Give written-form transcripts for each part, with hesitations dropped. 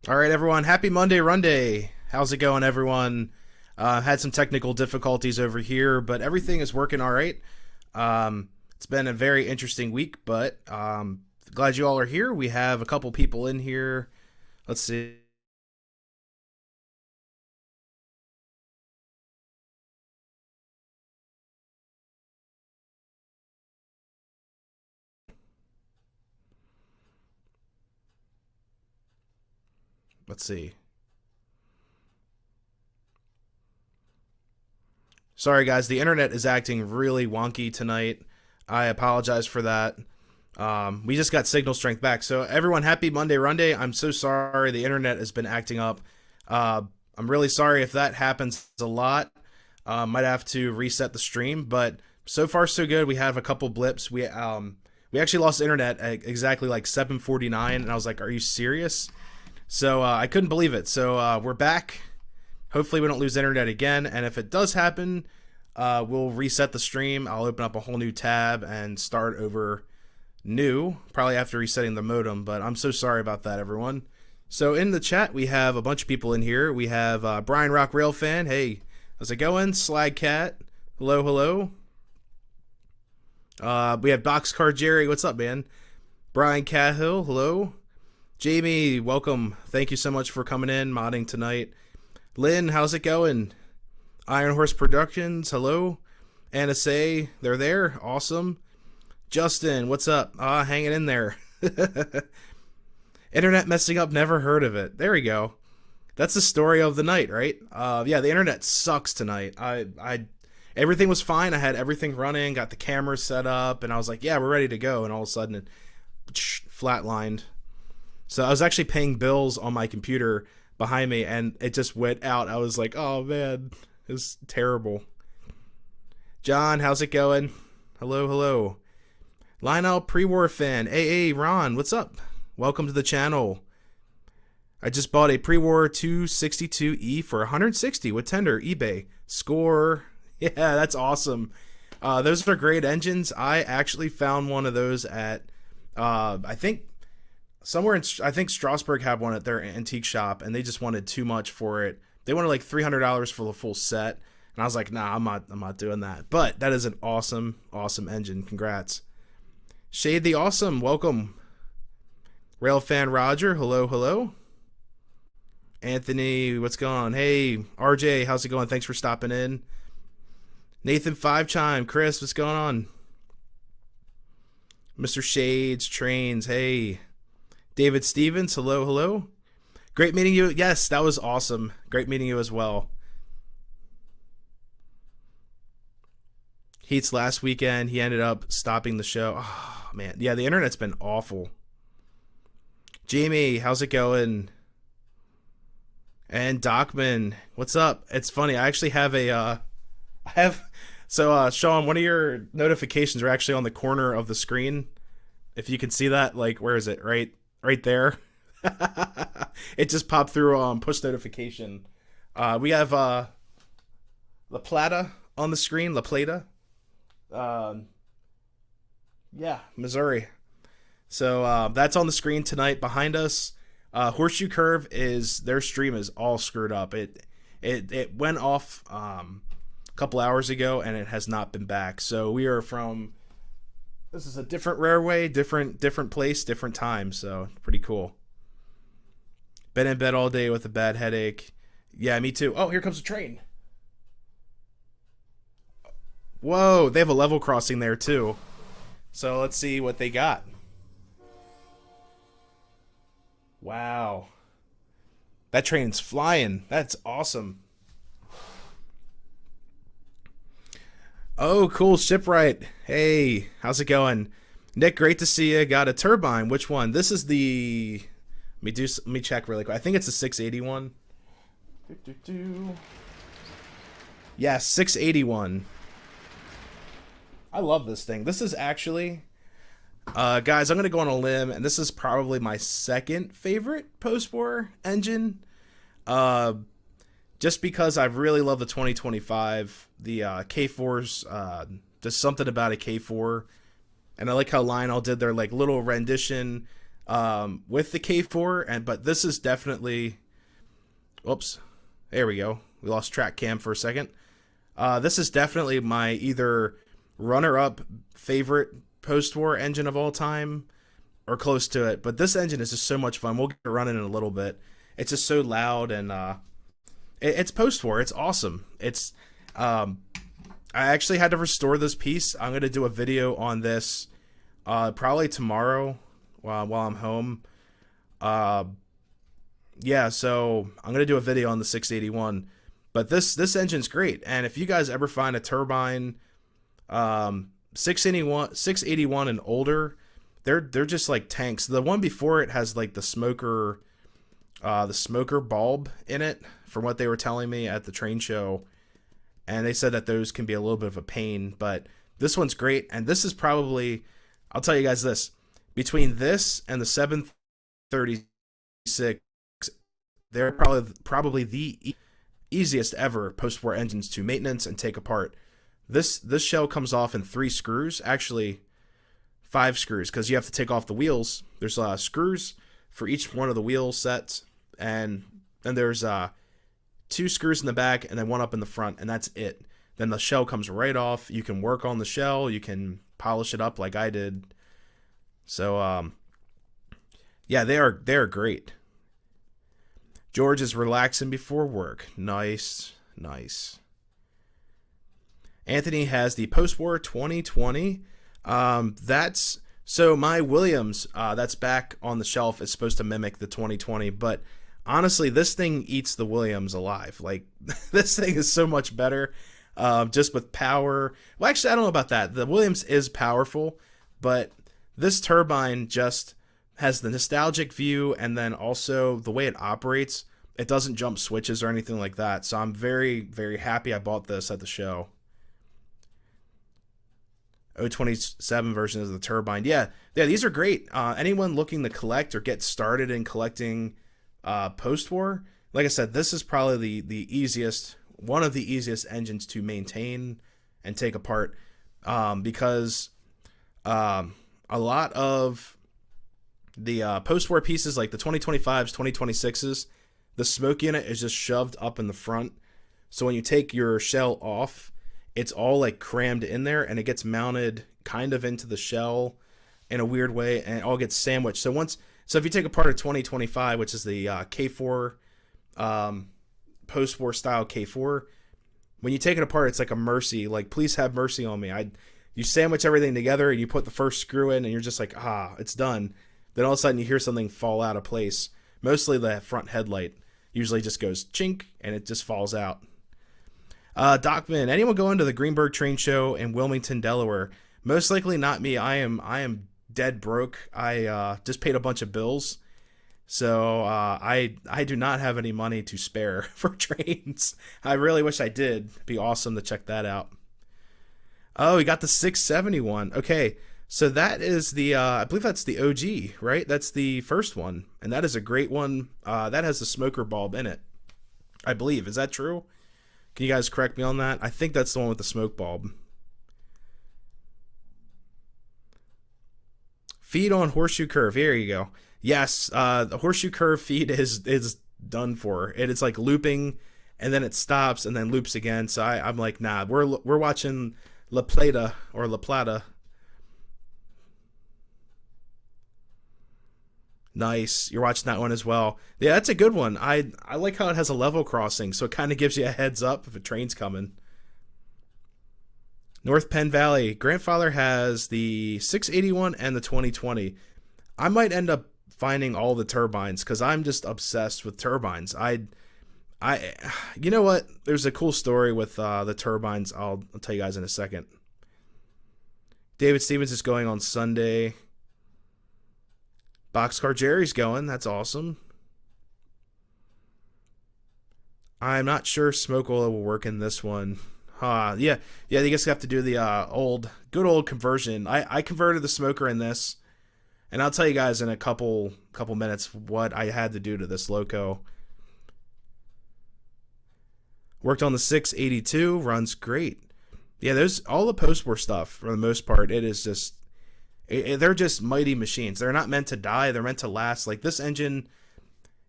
All right, everyone. Happy Monday, Runday. How's it going, everyone? Had some technical difficulties over here, but everything is working all right. It's been a very interesting week, but glad you all are here. We have a couple people in here. Let's see. Let's see. Sorry, guys. The internet is acting really wonky tonight. I apologize for that. We just got signal strength back. So, everyone, happy Monday, Runday. I'm so sorry the internet has been acting up. I'm really sorry if that happens a lot. Might have to reset the stream, but so far so good. We have a couple blips. We actually lost internet at exactly like 7:49, and I was like, "Are you serious?" So I couldn't believe it. So we're back. Hopefully we don't lose internet again, and if it does happen, we'll reset the stream. I'll open up a whole new tab and start over new, probably after resetting the modem. But I'm so sorry about that, everyone. So in the chat, we have a bunch of people in here. We have Brian Rock Railfan. Hey, how's it going? Slag Cat. Hello, hello. We have Boxcar Jerry. What's up, man? Brian Cahill. Hello. Jamie, welcome. Thank you so much for coming in, modding tonight. Lynn, how's it going? Iron Horse Productions. Hello. Anna Say, they're there. Awesome. Justin, what's up? Hanging in there. Internet messing up, never heard of it. There we go. That's the story of the night, right? Yeah, the internet sucks tonight. Everything was fine. I had everything running, got the cameras set up, and I was like, yeah, we're ready to go. And all of a sudden, it flatlined. So I was actually paying bills on my computer behind me, and it just went out. I was like, oh, man, it was terrible. John, how's it going? Hello, hello. Lionel Pre-War Fan. Hey, Ron, what's up? Welcome to the channel. I just bought a Pre-War 262E for 160 with tender eBay. Score. Yeah, that's awesome. Those are great engines. I actually found one of those at, I think, somewhere in, I think Strasbourg had one at their antique shop, and they just wanted too much for it. They wanted like $300 for the full set, and I was like, nah, I'm not doing that. But that is an awesome engine. Congrats. Shade the Awesome, welcome. Railfan Roger, hello, hello. Anthony, what's going on? Hey, RJ, how's it going? Thanks for stopping in. Nathan Five Chime, Chris, what's going on? Mr. Shades, Trains, hey. David Stevens, hello, hello. Great meeting you. Yes, that was awesome. Great meeting you as well. Heats last weekend, he ended up stopping the show. Oh, man. Yeah, the internet's been awful. Jamie, how's it going? And Docman, what's up? It's funny. I actually have Sean, one of your notifications are actually on the corner of the screen. If you can see that, like, where is it? Right there. It just popped through push notification. We have La Plata on the screen. La Plata. Yeah, Missouri. So that's on the screen tonight behind us. Horseshoe Curve their stream is all screwed up. It went off a couple hours ago, and it has not been back. So we are this is a different railway, different place, different time. So pretty cool. Been in bed all day with a bad headache. Yeah, me too. Oh, here comes a train. Whoa, they have a level crossing there too. So let's see what they got. Wow. That train's flying. That's awesome. Oh, cool. Shipwright. Hey, how's it going? Nick, great to see you. Got a turbine. Which one? This is the... Let me check really quick. I think it's a 681. Yeah, 681. I love this thing. This is actually... guys, I'm going to go on a limb, and this is probably my second favorite post-war engine. Just because I really love the 2025, the K4s, just something about a K4. And I like how Lionel did their like little rendition with the K4, and but this is definitely, oops, there we go. We lost track cam for a second. This is definitely my either runner-up favorite post-war engine of all time, or close to it. But this engine is just so much fun. We'll get it running in a little bit. It's just so loud, and it's post-war. It's awesome. It's I actually had to restore this piece. I'm gonna do a video on this probably tomorrow while I'm home. Yeah, so I'm gonna do a video on the 681. But this engine's great, and if you guys ever find a turbine 681 and older, they're just like tanks. The one before it has like the smoker bulb in it, from what they were telling me at the train show, and they said that those can be a little bit of a pain. But this one's great, and this is probably, I'll tell you guys this, between this and the 736, they're probably the easiest ever post-war engines to maintenance and take apart. This shell comes off in 3 screws, actually 5 screws, because you have to take off the wheels. There's screws for each one of the wheel sets, and then there's 2 screws in the back and then 1 up in the front, and that's it. Then the shell comes right off. You can work on the shell, you can polish it up like I did. So yeah, they are great. George is relaxing before work. Nice. Anthony has the post-war 2020. That's so my Williams. That's back on the shelf. Is supposed to mimic the 2020, but honestly, this thing eats the Williams alive. Like this thing is so much better, just with power. Well, actually, I don't know about that. The Williams is powerful, but this turbine just has the nostalgic view, and then also the way it operates. It doesn't jump switches or anything like that. So I'm very, very happy I bought this at the show. 027 version of the turbine. Yeah, these are great. Anyone looking to collect or get started in collecting post-war, like I said, this is probably the easiest, one of the easiest engines to maintain and take apart, because a lot of the post-war pieces, like the 2025s, 2026s, the smoke unit is just shoved up in the front. So when you take your shell off, it's all like crammed in there, and it gets mounted kind of into the shell in a weird way, and it all gets sandwiched. So if you take apart a 2025, which is the K4 post-war style K4, when you take it apart, it's like a mercy, like please have mercy on me. You sandwich everything together and you put the first screw in, and you're just like, it's done. Then all of a sudden you hear something fall out of place. Mostly the front headlight usually just goes chink and it just falls out. Docman, anyone going to the Greenberg train show in Wilmington, Delaware? Most likely not me. I am dead broke. I just paid a bunch of bills, so I do not have any money to spare for trains. I really wish I did. It'd be awesome to check that out. Oh, we got the 671. Okay, so that is the I believe that's the OG, right? That's the first one, and that is a great one. That has the smoker bulb in it, I believe. Is that true? Can you guys correct me on that? I think that's the one with the smoke bulb. Feed on horseshoe curve. Here you go. Yes, the horseshoe curve feed is done for. It's like looping, and then it stops and then loops again. So I'm like, nah, we're watching La Plata or La Plata. Nice. You're watching that one as well. Yeah, that's a good one. I like how it has a level crossing, so it kind of gives you a heads up if a train's coming. North Penn Valley. Grandfather has the 681 and the 2020. I might end up finding all the turbines because I'm just obsessed with turbines. You know what? There's a cool story with the turbines. I'll tell you guys in a second. David Stevens is going on Sunday. Boxcar Jerry's going. That's awesome. I'm not sure smoke oil will work in this one. Yeah. You guys have to do the good old conversion. I converted the smoker in this, and I'll tell you guys in a couple minutes what I had to do to this loco. Worked on the 682. Runs great. Yeah, there's all the post-war stuff for the most part. It is just They're just mighty machines. They're not meant to die. They're meant to last. Like this engine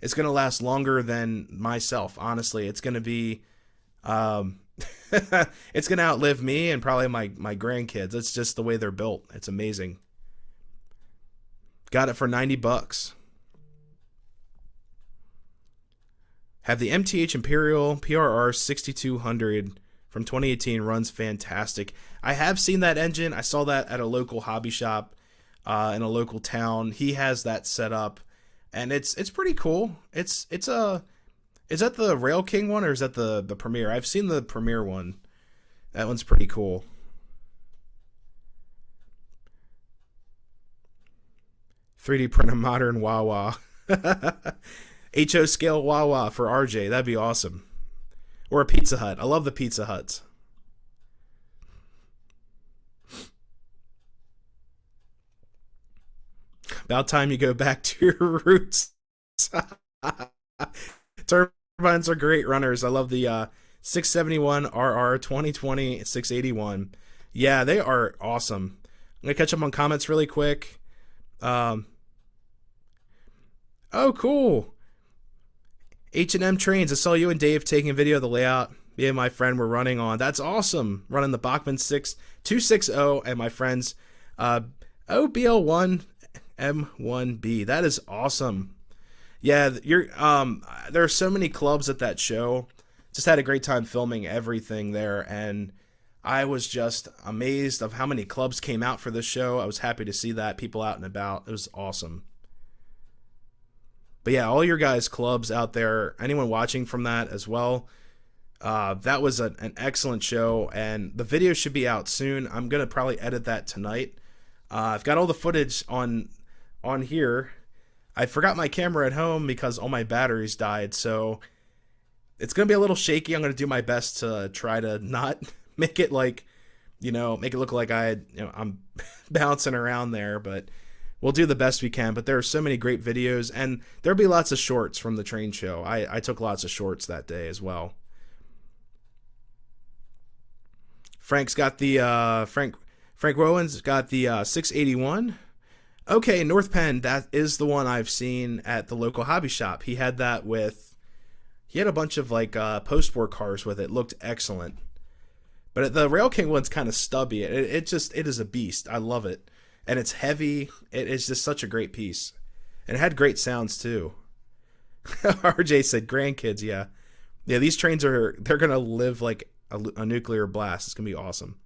is going to last longer than myself. Honestly, it's going to be, um, it's going to outlive me and probably my grandkids. It's just the way they're built. It's amazing. Got it for $90. Have the MTH Imperial PRR 6200 from 2018, runs fantastic. I have seen that engine. I saw that at a local hobby shop in a local town. He has that set up, and it's pretty cool. It's a is that the Rail King one or is that the Premier? I've seen the Premier one. That one's pretty cool. 3D print a modern Wawa. HO scale Wawa for RJ. That'd be awesome. Or a Pizza Hut. I love the Pizza Huts. About time you go back to your roots. Turbines are great runners. I love the 671 RR 2020 681. Yeah, they are awesome. I'm going to catch up on comments really quick. Oh, cool. H&M Trains. I saw you and Dave taking a video of the layout me and my friend were running on. That's awesome. Running the Bachmann 260 and my friend's OBL1 M1B. That is awesome. Yeah, there are so many clubs at that show. Just had a great time filming everything there, and I was just amazed of how many clubs came out for this show. I was happy to see that, people out and about. It was awesome. But yeah, all your guys' clubs out there, anyone watching from that as well, that was an excellent show, and the video should be out soon. I'm going to probably edit that tonight. I've got all the footage on here. I forgot my camera at home because all my batteries died, so it's going to be a little shaky. I'm going to do my best to try to not make it like, make it look like I'm bouncing around there, but we'll do the best we can. But there are so many great videos, and there'll be lots of shorts from the train show. I took lots of shorts that day as well. Frank's got the Frank Rowan's got the 681. Okay, North Penn, that is the one I've seen at the local hobby shop. He had that he had a bunch of like post-war cars with it. Looked excellent. But the Rail King one's kind of stubby. It is a beast. I love it. And it's heavy. It is just such a great piece. And it had great sounds too. RJ said grandkids, yeah. Yeah, these trains they're going to live like a nuclear blast. It's going to be awesome.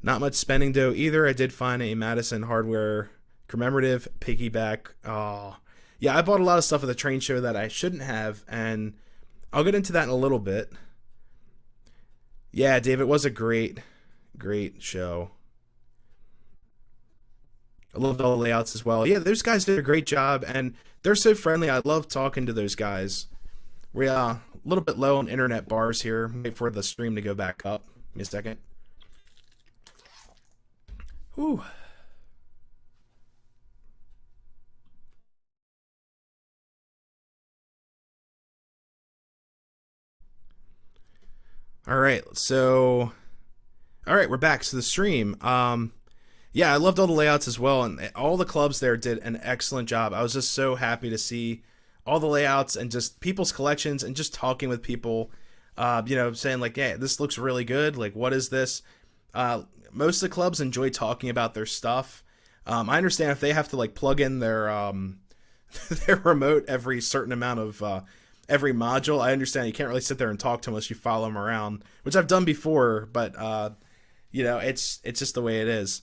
Not much spending dough either. I did find a Madison Hardware commemorative piggyback. Oh, yeah, I bought a lot of stuff at the train show that I shouldn't have, and I'll get into that in a little bit. Yeah, Dave, it was a great show. I loved all the layouts as well. Yeah, those guys did a great job, and they're so friendly. I love talking to those guys. We're a little bit low on internet bars here. Wait for the stream to go back up. Give me a second. Whew. All right, we're back. So the stream, yeah, I loved all the layouts as well, and all the clubs there did an excellent job. I was just so happy to see all the layouts and just people's collections and just talking with people, saying like, "Yeah, this looks really good. Like, what is this?" Most of the clubs enjoy talking about their stuff. I understand if they have to like plug in their their remote every certain amount of every module. I understand you can't really sit there and talk to them unless you follow them around, which I've done before. But it's just the way it is.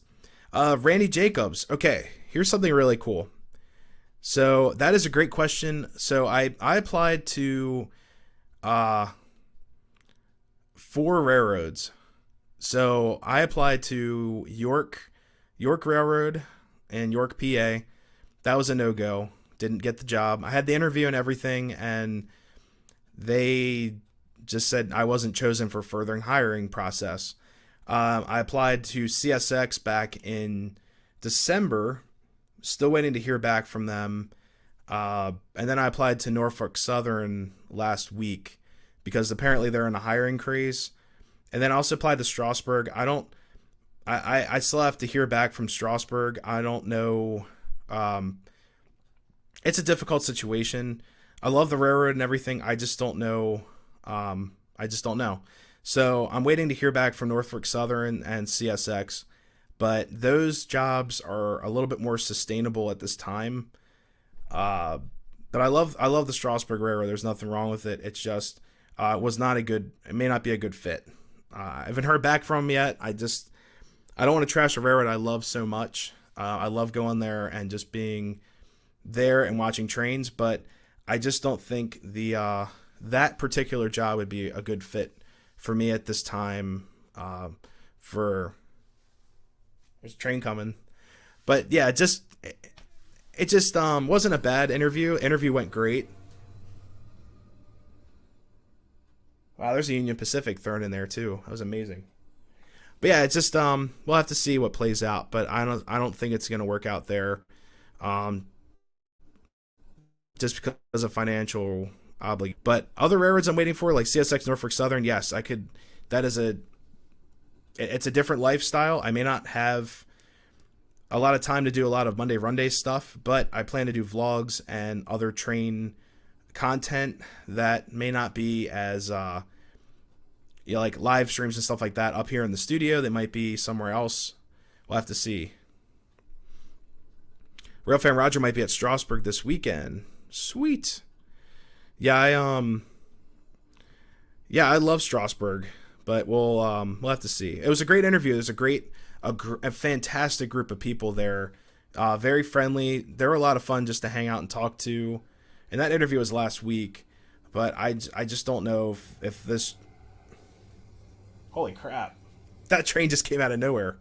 Randy Jacobs. Okay, here's something really cool. So that is a great question. So I applied to 4 railroads. So I applied to York Railroad in York, PA. That was a no-go. Didn't get the job. I had the interview and everything, and they just said I wasn't chosen for further hiring process. I applied to CSX back in December. Still waiting to hear back from them. And then I applied to Norfolk Southern last week because apparently they're in a hiring craze. And then I also applied to Strasburg. I still have to hear back from Strasbourg. I don't know. Um, it's a difficult situation. I love the railroad and everything. I just don't know. I just don't know. So I'm waiting to hear back from Norfolk Southern and CSX, but those jobs are a little bit more sustainable at this time. Uh, but I love the Strasbourg Railroad. There's nothing wrong with it. It's just it was not a good. It may not be a good fit. I haven't heard back from them yet. I don't want to trash a railroad I love so much. I love going there and just being there and watching trains, but I just don't think the that particular job would be a good fit for me at this time. For There's a train coming, but yeah, it just wasn't a bad interview. Interview went great. Wow, there's a Union Pacific thrown in there too. That was amazing. But yeah, it's just we'll have to see what plays out. But I don't think it's gonna work out there. Um, just because of financial obligation. But other railroads I'm waiting for, like CSX Norfolk Southern, yes, I could. That is it's a different lifestyle. I may not have a lot of time to do a lot of Monday Runday stuff, but I plan to do vlogs and other train content that may not be as like live streams and stuff like that up here in the studio. They might be somewhere else. We'll have to see. Railfan Roger might be at Strasbourg this weekend. Sweet. Yeah, I love Strasbourg, but we'll have to see. It was a great interview. There's a fantastic group of people there. Very friendly. They were a lot of fun just to hang out and talk to. And that interview was last week, but I just don't know if this. Holy crap! That train just came out of nowhere.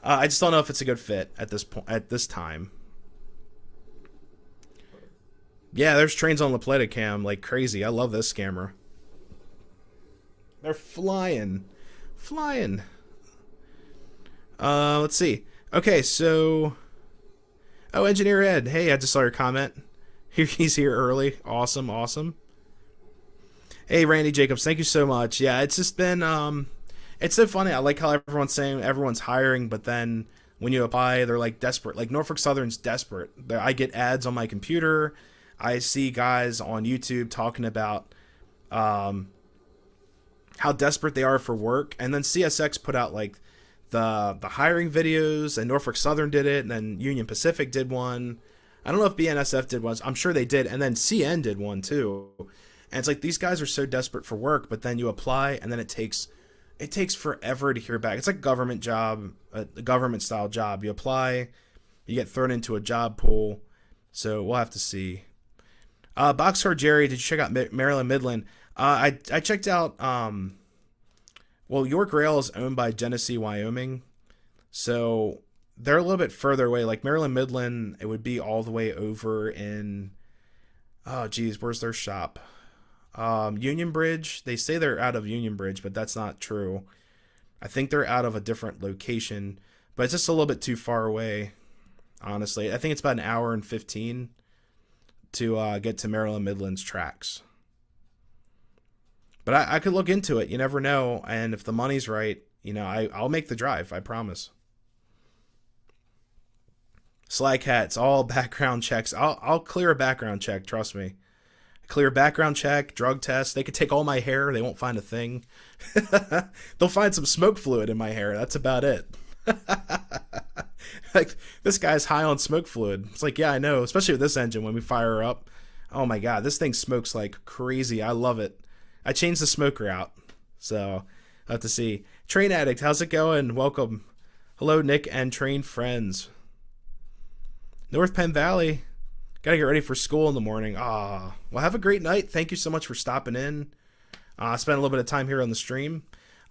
I just don't know if it's a good fit at this point at this time. Yeah, there's trains on La Plata cam like crazy. I love this camera. They're flying, flying. Let's see. Okay, so Engineer Ed. Hey, I just saw your comment. He's here early. Awesome, awesome. Hey, Randy Jacobs, thank you so much. Yeah, it's just been it's so funny. I like how everyone's saying everyone's hiring, but then when you apply, they're like desperate. Like Norfolk Southern's desperate. I get ads on my computer. I see guys on YouTube talking about how desperate they are for work, and then CSX put out like the hiring videos, and Norfolk Southern did it, and then Union Pacific did one. I don't know if BNSF did one. I'm sure they did, and then CN did one too. And it's like these guys are so desperate for work, but then you apply, and then it takes forever to hear back. It's like a government job, a government style job. You apply, you get thrown into a job pool. So we'll have to see. Boxcar Jerry, did you check out Maryland Midland? I checked out. Well, York Rail is owned by Genesee, Wyoming, so they're a little bit further away. Like Maryland Midland, it would be all the way over in. Oh, geez, where's their shop? Union Bridge. They say they're out of Union Bridge, but that's not true. I think they're out of a different location, but it's just a little bit too far away. Honestly, I think it's about an hour and 15 to get to Maryland Midland's tracks. But I could look into it. You never know. And if the money's right, I'll make the drive. I promise. Slag hats, all background checks. I'll clear a background check. Trust me. Clear background check, drug test. They could take all my hair. They won't find a thing. They'll find some smoke fluid in my hair. That's about it. Like, this guy's high on smoke fluid. It's like, yeah, I know. Especially with this engine when we fire her up. Oh my God, this thing smokes like crazy. I love it. I changed the smoker out. So, I'll have to see. Train Addict, how's it going? Welcome. Hello, Nick and train friends. North Penn Valley. Gotta get ready for school in the morning. Well, have a great night. Thank you so much for stopping in. Spent a little bit of time here on the stream.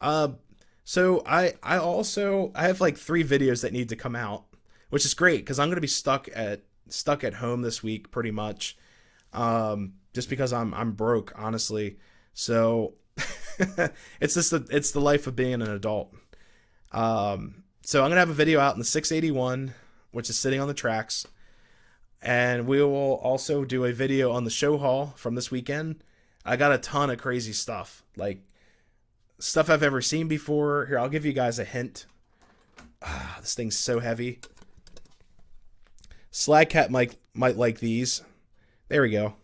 So I have like 3 videos that need to come out, which is great because I'm gonna be stuck at home this week pretty much. Just because I'm broke, honestly. So it's the life of being an adult. So I'm gonna have a video out in the 681, which is sitting on the tracks. And we will also do a video on the show hall from this weekend. I got a ton of crazy stuff, like stuff I've ever seen before. Here, I'll give you guys a hint. This thing's so heavy. Slagcat might like these. There we go.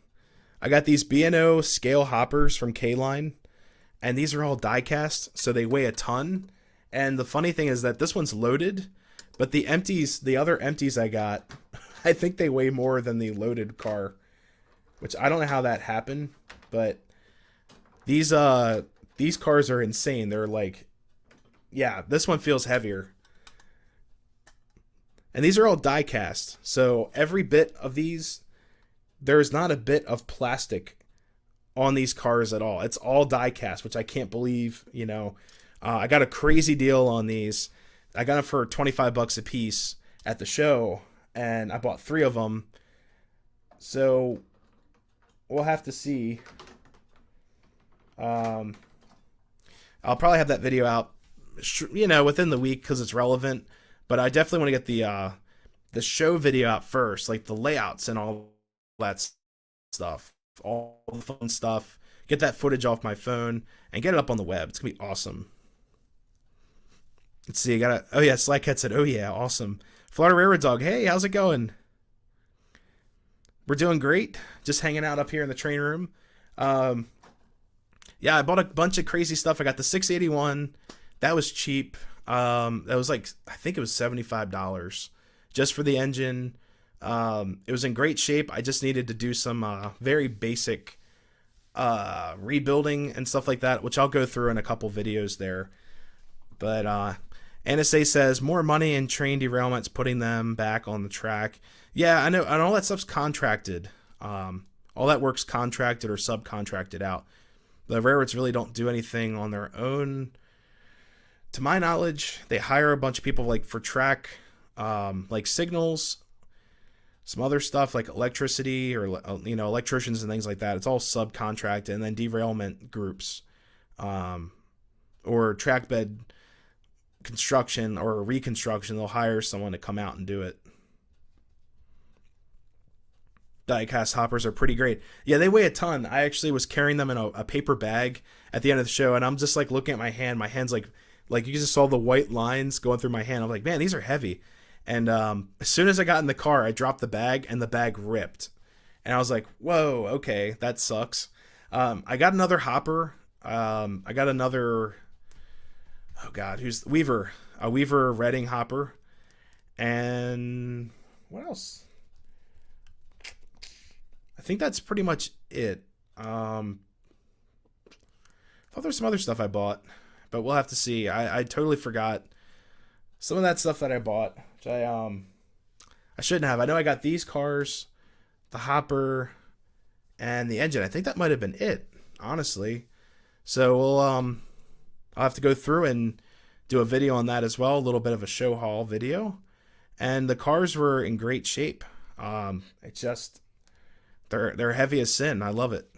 I got these B&O scale hoppers from K-Line, and these are all die cast, so they weigh a ton. And the funny thing is that this one's loaded, but the other empties I got, I think they weigh more than the loaded car, which I don't know how that happened, but these cars are insane. They're like, yeah, this one feels heavier. And these are all die cast, so every bit of these, there's not a bit of plastic on these cars at all. It's all die cast, which I can't believe. I got a crazy deal on these. I got them for $25 a piece at the show, and I bought 3 of them. So we'll have to see. I'll probably have that video out, within the week because it's relevant. But I definitely want to get the show video out first, like the layouts and all that stuff, all the fun stuff. Get that footage off my phone and get it up on the web. It's gonna be awesome. Let's see. Oh yeah, Slackhead said, "Oh yeah, awesome." Florida Railroad Dog, hey, how's it going? We're doing great. Just hanging out up here in the train room. Yeah, I bought a bunch of crazy stuff. I got the 681. That was cheap. That was like, I think it was $75 just for the engine. It was in great shape. I just needed to do some very basic rebuilding and stuff like that, which I'll go through in a couple videos there. But NSA says more money in train derailments, putting them back on the track. Yeah, I know, and all that stuff's contracted. All that work's contracted or subcontracted out. The railroads really don't do anything on their own. To my knowledge, they hire a bunch of people like for track, like signals, some other stuff like electricity or electricians and things like that. It's all subcontracted, and then derailment groups, or track bed construction or reconstruction. They'll hire someone to come out and do it. Die-cast hoppers are pretty great. Yeah, they weigh a ton. I actually was carrying them in a paper bag at the end of the show, and I'm just like looking at my hand. My hand's like you just saw the white lines going through my hand. I'm like, man, these are heavy. And as soon as I got in the car, I dropped the bag, and the bag ripped. And I was like, whoa, okay, that sucks. I got another hopper. I got another, oh God, who's Weaver? A Weaver Reading hopper. And what else? I think that's pretty much it. I thought there's some other stuff I bought, but we'll have to see. I totally forgot some of that stuff that I bought, which I shouldn't have. I know I got these cars, the hopper, and the engine. I think that might have been it, honestly. So I'll have to go through and do a video on that as well, a little bit of a show haul video. And the cars were in great shape. It's just they're heavy as sin. I love it.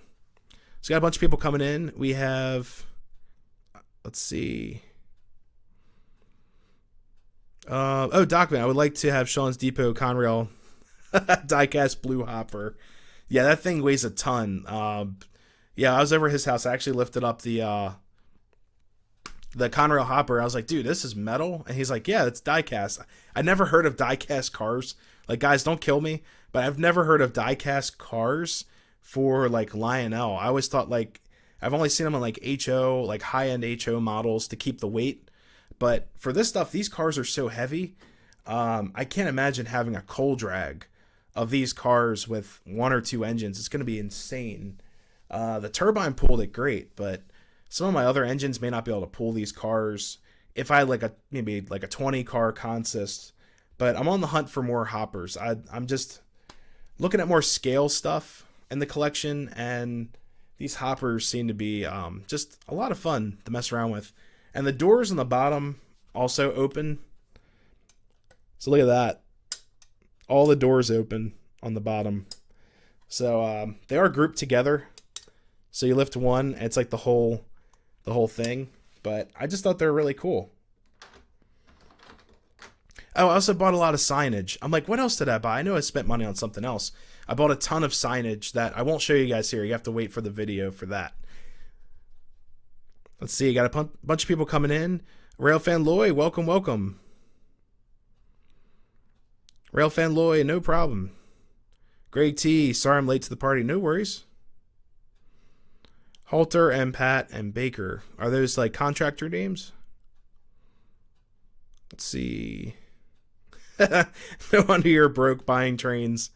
So got a bunch of people coming in. We have, let's see. Docman, I would like to have Sean's Depot Conrail diecast blue hopper. Yeah, that thing weighs a ton. Yeah, I was over at his house. I actually lifted up the Conrail hopper. I was like, dude, this is metal? And he's like, yeah, it's diecast. I never heard of diecast cars. Like, guys, don't kill me, but I've never heard of diecast cars for like Lionel. I always thought like, I've only seen them on like HO, like high-end HO models to keep the weight. But for this stuff, these cars are so heavy. I can't imagine having a coal drag of these cars with 1 or 2 engines. It's going to be insane. The Turbine pulled it great, but some of my other engines may not be able to pull these cars if I had like maybe like a 20 car consist. But I'm on the hunt for more hoppers. I'm just looking at more scale stuff in the collection, and these hoppers seem to be just a lot of fun to mess around with. And the doors on the bottom also open. So look at that. All the doors open on the bottom. So they are grouped together. So you lift one, and it's like the whole thing. But I just thought they were really cool. Oh, I also bought a lot of signage. I'm like, what else did I buy? I know I spent money on something else. I bought a ton of signage that I won't show you guys here. You have to wait for the video for that. Let's see. You got a bunch of people coming in. Railfan Loy, welcome, welcome. Railfan Loy, no problem. Greg T, sorry I'm late to the party. No worries. Halter and Pat and Baker. Are those like contractor names? Let's see. No wonder you're broke buying trains.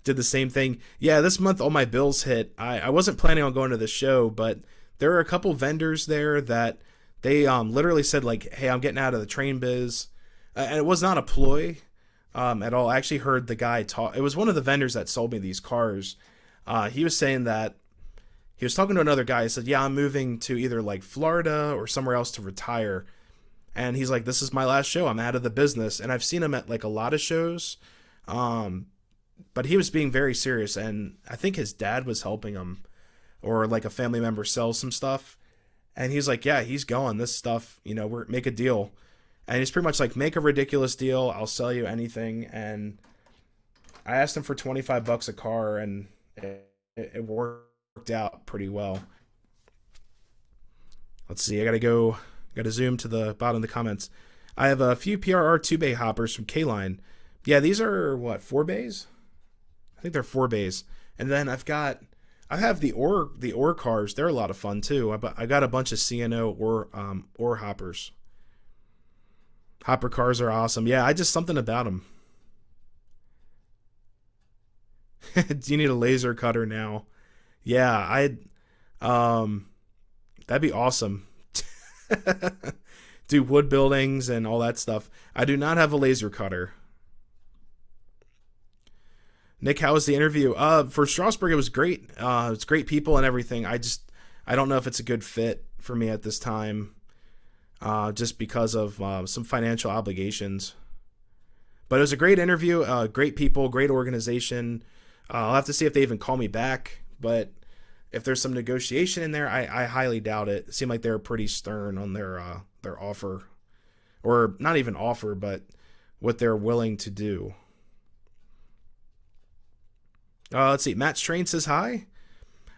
Did the same thing. Yeah, this month all my bills hit. I wasn't planning on going to the show, but there are a couple vendors there that they literally said like, "Hey, I'm getting out of the train biz," and it was not a ploy at all. I actually heard the guy talk. It was one of the vendors that sold me these cars. He was saying that he was talking to another guy. He said, "Yeah, I'm moving to either like Florida or somewhere else to retire." And he's like, "This is my last show. I'm out of the business." And I've seen him at like a lot of shows. But he was being very serious, and I think his dad was helping him, or like a family member sell some stuff. And he's like, "Yeah, he's going. This stuff, we're make a deal." And he's pretty much like, "Make a ridiculous deal. I'll sell you anything." And I asked him for $25 a car, and it worked out pretty well. Let's see. Got to zoom to the bottom of the comments. I have a few PRR 2-bay hoppers from K-Line. Yeah, these are what, 4 bays? I think they're 4 bays. And then I have the ore cars. They're a lot of fun too. I got a bunch of CNO ore hoppers. Hopper cars are awesome. Yeah, I just something about them. Do you need a laser cutter now? Yeah, that'd be awesome. Do wood buildings and all that stuff. I do not have a laser cutter. Nick, how was the interview? For Strasbourg, it was great. It's great people and everything. I don't know if it's a good fit for me at this time, just because of some financial obligations. But it was a great interview. Great people, great organization. I'll have to see if they even call me back. But if there's some negotiation in there, I highly doubt it. It seemed like they were pretty stern on their offer, or not even offer, but what they're willing to do. Let's see. Matt's Train says hi.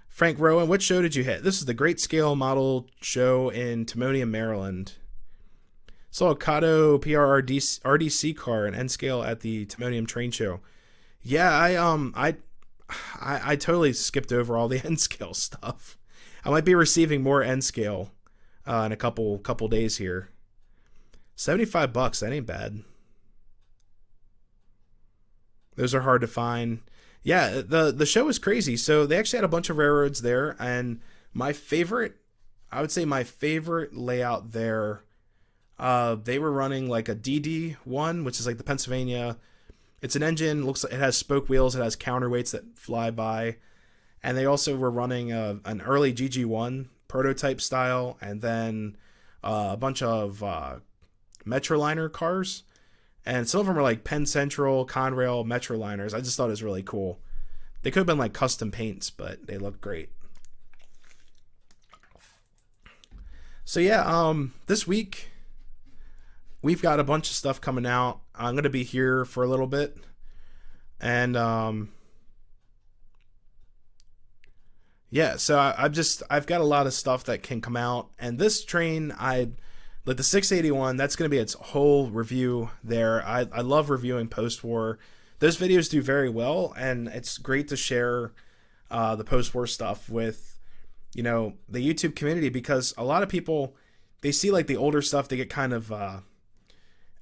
Frank Rowan, what show did you hit? This is the Great Scale Model Show in Timonium, Maryland. Saw a Kato RDC car in N scale at the Timonium Train Show. Yeah, I totally skipped over all the N scale stuff. I might be receiving more N scale in a couple days here. $75, that ain't bad. Those are hard to find. Yeah, the show was crazy. So they actually had a bunch of railroads there, and I would say my favorite layout there, they were running like a DD1, which is like the Pennsylvania. It's an engine, looks like it has spoke wheels, it has counterweights that fly by. And they also were running an early GG1 prototype style, and then a bunch of Metroliner cars. And some of them are like Penn Central, Conrail, Metroliners. I just thought it was really cool. They could have been like custom paints, but they look great. So yeah, this week we've got a bunch of stuff coming out. I'm gonna be here for a little bit, and yeah. So I've got a lot of stuff that can come out, and this train like the 681, that's going to be its whole review there. I love reviewing post-war. Those videos do very well, and it's great to share the post-war stuff with, the YouTube community, because a lot of people, they see like the older stuff, they get kind of, I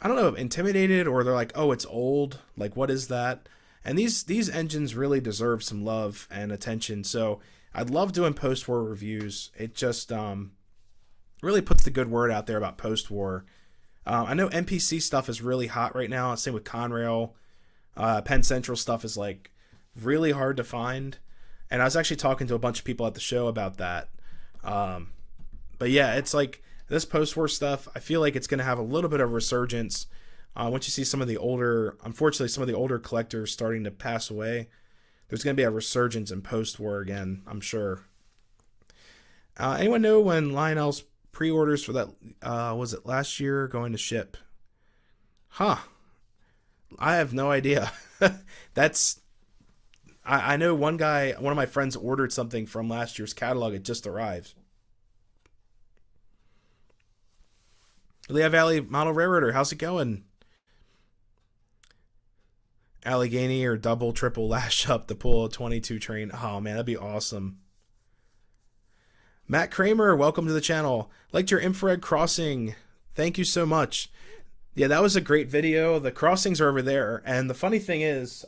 don't know, intimidated, or they're like, "Oh, it's old. Like, what is that?" And these engines really deserve some love and attention. So I'd love doing post-war reviews. It just really puts the good word out there about post-war. I know NPC stuff is really hot right now. Same with Conrail. Penn Central stuff is like really hard to find. And I was actually talking to a bunch of people at the show about that. But yeah, it's like this post-war stuff, I feel like it's going to have a little bit of a resurgence. Once you see unfortunately, some of the older collectors starting to pass away, there's going to be a resurgence in post-war again, I'm sure. Anyone know when Lionel's pre-orders for that, was it last year, going to ship? Huh. I have no idea. I know one of my friends ordered something from last year's catalog. It just arrived. Lehigh Valley Model Railroader, how's it going? Allegheny or double, triple lash up to pull a 22 train. Oh man, that'd be awesome. Matt Kramer, welcome to the channel. Liked your infrared crossing. Thank you so much. Yeah, that was a great video. The crossings are over there, and the funny thing is,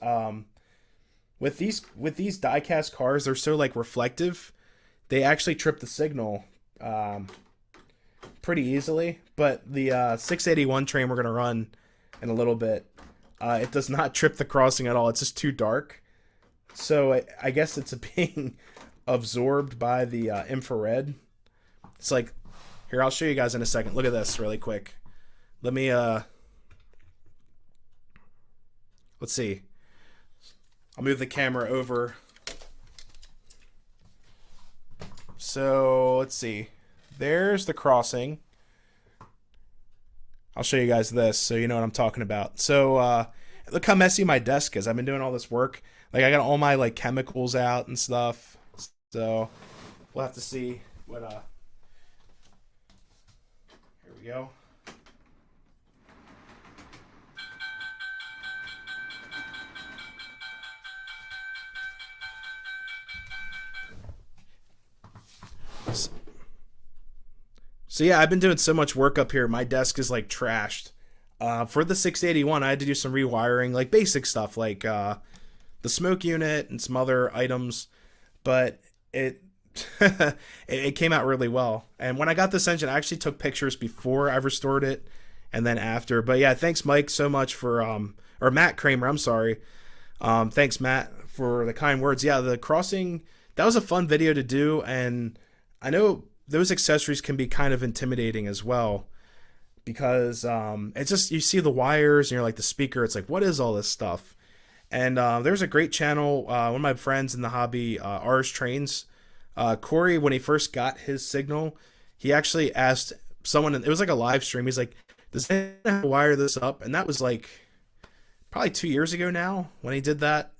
with these diecast cars, they're so like reflective. They actually trip the signal pretty easily. But the 681 train we're gonna run in a little bit, it does not trip the crossing at all. It's just too dark. So I guess it's being absorbed by the infrared. It's like, here, I'll show you guys in a second. Look at this really quick. Let me let's see. I'll move the camera over. So let's see. There's the crossing. I'll show you guys this so you know what I'm talking about. So look how messy my desk is. I've been doing all this work. Like I got all my like chemicals out and stuff. So we'll have to see what here we go. So yeah, I've been doing so much work up here. My desk is like trashed. For the 681, I had to do some rewiring, like basic stuff, like the smoke unit and some other items. But it it came out really well. And when I got this engine, I actually took pictures before I restored it, and then after. But yeah, thanks Mike so much for or Matt Kramer. I'm sorry. Thanks Matt for the kind words. Yeah, the crossing, that was a fun video to do, and I know those accessories can be kind of intimidating as well, because it's just, you see the wires and you're like, the speaker, it's like, what is all this stuff? And there's a great channel, one of my friends in the hobby, R's Trains, Corey, when he first got his signal, he actually asked someone, it was like a live stream, he's like, does anyone wire this up? And that was like probably 2 years ago now when he did that.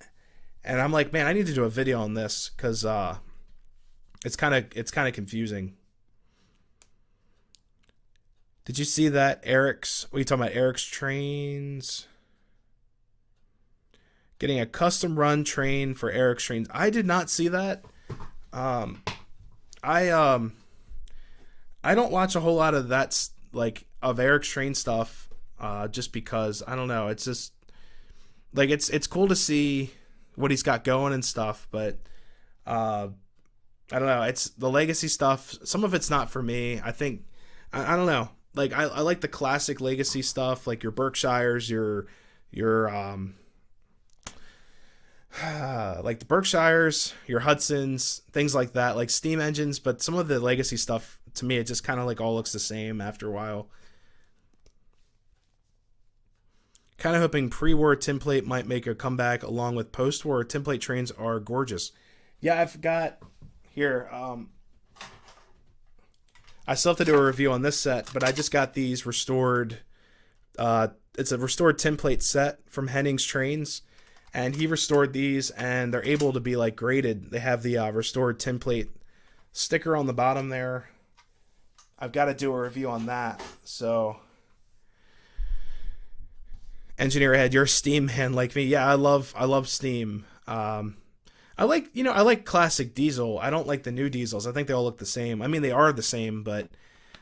And I'm like, man, I need to do a video on this, because it's kind of confusing. Did you see that Eric's? What are you talking about? Eric's Trains. Getting a custom run train for Eric's Trains. I did not see that. I don't watch a whole lot of that, like of Eric's Train stuff. Just because I don't know. It's just like it's cool to see what he's got going and stuff, but I don't know. It's the legacy stuff. Some of it's not for me. I think I don't know. Like I like the classic legacy stuff, like your Berkshires, your like the Berkshires, your Hudsons, things like that, like steam engines. But some of the legacy stuff, to me, it just kind of like all looks the same after a while. Kind of hoping pre-war template might make a comeback along with post-war. Template trains are gorgeous. Yeah, I've got here. I still have to do a review on this set, but I just got these restored. It's a restored template set from Henning's Trains, and he restored these, and they're able to be like graded. They have the restored template sticker on the bottom there. I've got to do a review on that. So, Engineer Head, you're a Steam man like me. Yeah, I love Steam. I like classic diesel. I don't like the new diesels. I think they all look the same. I mean, they are the same, but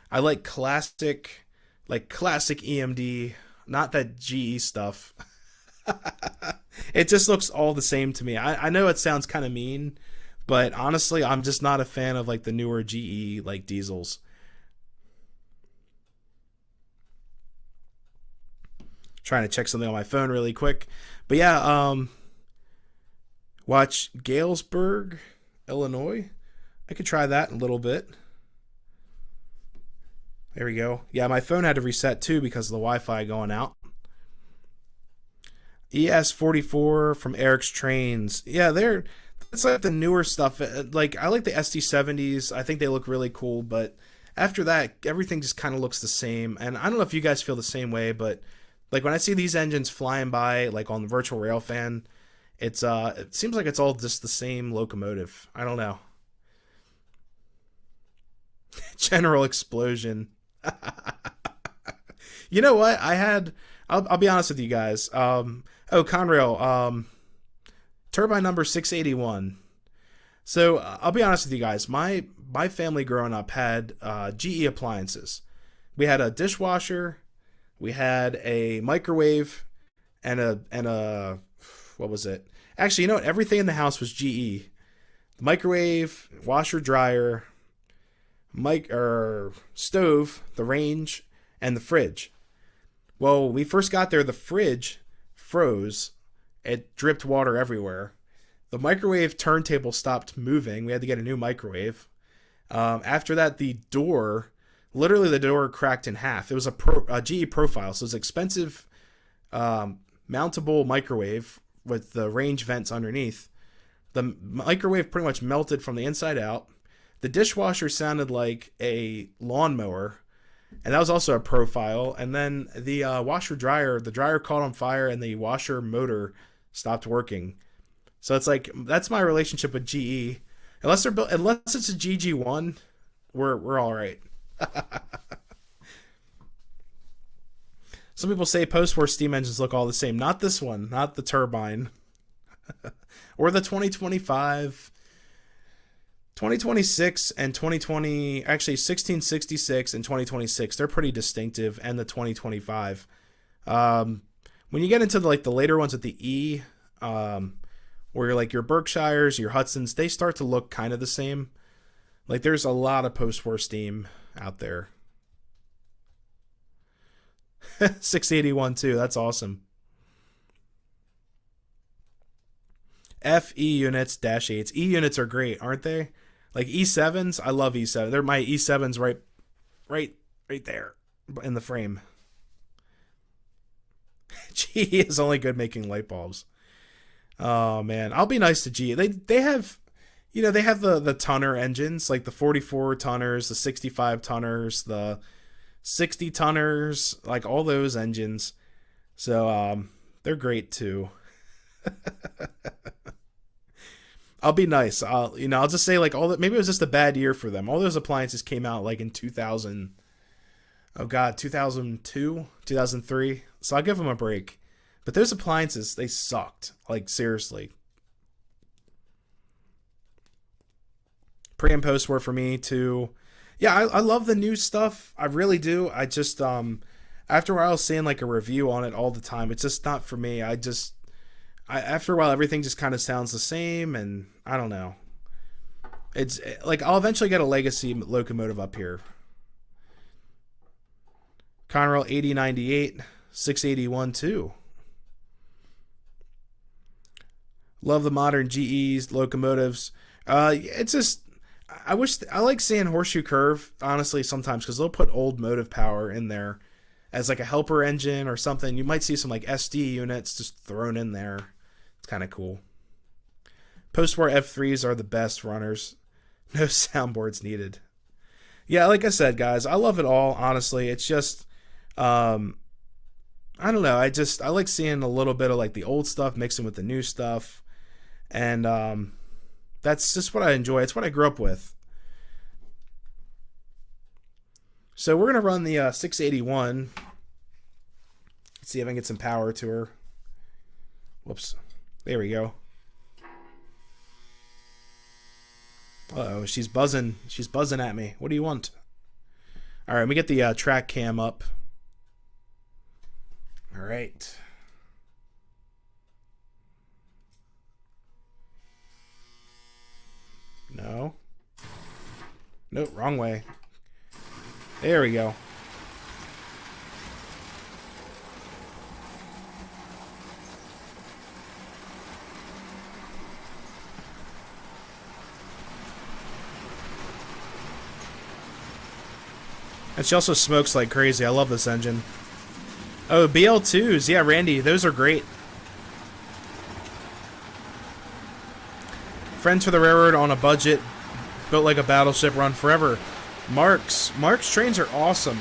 I like classic EMD, not that GE stuff. It just looks all the same to me. I know it sounds kind of mean, but honestly, I'm just not a fan of like the newer GE like diesels. Trying to check something on my phone really quick. But yeah, watch Galesburg, Illinois. I could try that in a little bit. There we go. Yeah, my phone had to reset too because of the Wi-Fi going out. ES44 from Eric's Trains. Yeah, it's like the newer stuff. Like I like the SD70s. I think they look really cool, but after that, everything just kind of looks the same. And I don't know if you guys feel the same way, but like when I see these engines flying by, like on the Virtual Railfan, it seems like it's all just the same locomotive. I don't know. General Explosion. You know what? I'll be honest with you guys. Oh, Conrail, turbine number 681. So I'll be honest with you guys. My family growing up had GE appliances. We had a dishwasher, we had a microwave, and a what was it? Actually, you know what? Everything in the house was GE. The microwave, washer, dryer, stove, the range, and the fridge. Well, when we first got there, the fridge froze. It dripped water everywhere. The microwave turntable stopped moving. We had to get a new microwave. After that, literally the door cracked in half. It was a GE profile, so it was expensive mountable microwave with the range vents underneath. The microwave pretty much melted from the inside out. The dishwasher sounded like a lawnmower, and that was also a profile. And then the the dryer caught on fire, and the washer motor stopped working. So it's like that's my relationship with GE. Unless it's a GG1, we're all right. Some people say post-war steam engines look all the same. Not this one, not the turbine. Or the 2025, 2026 and 2020, actually 1666 and 2026, they're pretty distinctive, and the 2025. When you get into the later ones with the E, where you're like your Berkshires, your Hudsons, they start to look kind of the same. Like there's a lot of post-war steam out there. 681 too, that's awesome. FE units -8s. E units are great, aren't they? Like E7s, I love E7. They're my E7s right there in the frame. GE is only good making light bulbs. Oh man, I'll be nice to GE. They have, they have the tonner engines, like the 44 tonners, the 65 tonners, the 60 tonners, like all those engines. So they're great too. I'll be nice. I'll just say like all that. Maybe it was just a bad year for them. All those appliances came out like in 2000. Oh God, 2002, 2003. So I'll give them a break. But those appliances, they sucked. Like seriously. Pre and post were for me too. Yeah, I love the new stuff. I really do. I just after a while seeing like a review on it all the time, it's just not for me. After a while, everything just kind of sounds the same, and I don't know. It's like I'll eventually get a legacy locomotive up here. Conrail 8098, 681 too. Love the modern GE's locomotives. It's just I like seeing Horseshoe Curve honestly sometimes because they'll put old motive power in there as like a helper engine or something. You might see some like SD units just thrown in there. It's kind of cool. Post-war F3s are the best runners. No soundboards needed. Yeah, like I said, guys, I love it all, honestly. It's just, I don't know. I like seeing a little bit of like the old stuff mixing with the new stuff. And that's just what I enjoy. It's what I grew up with. So we're going to run the 681. Let's see if I can get some power to her. Whoops. There we go. Uh-oh, she's buzzing. She's buzzing at me. What do you want? All right, let me get the track cam up. All right. No. Nope, wrong way. There we go. And she also smokes like crazy. I love this engine. Oh, BL2s. Yeah, Randy, those are great. Friends for the railroad on a budget. Built like a battleship, run forever. Mark's trains are awesome.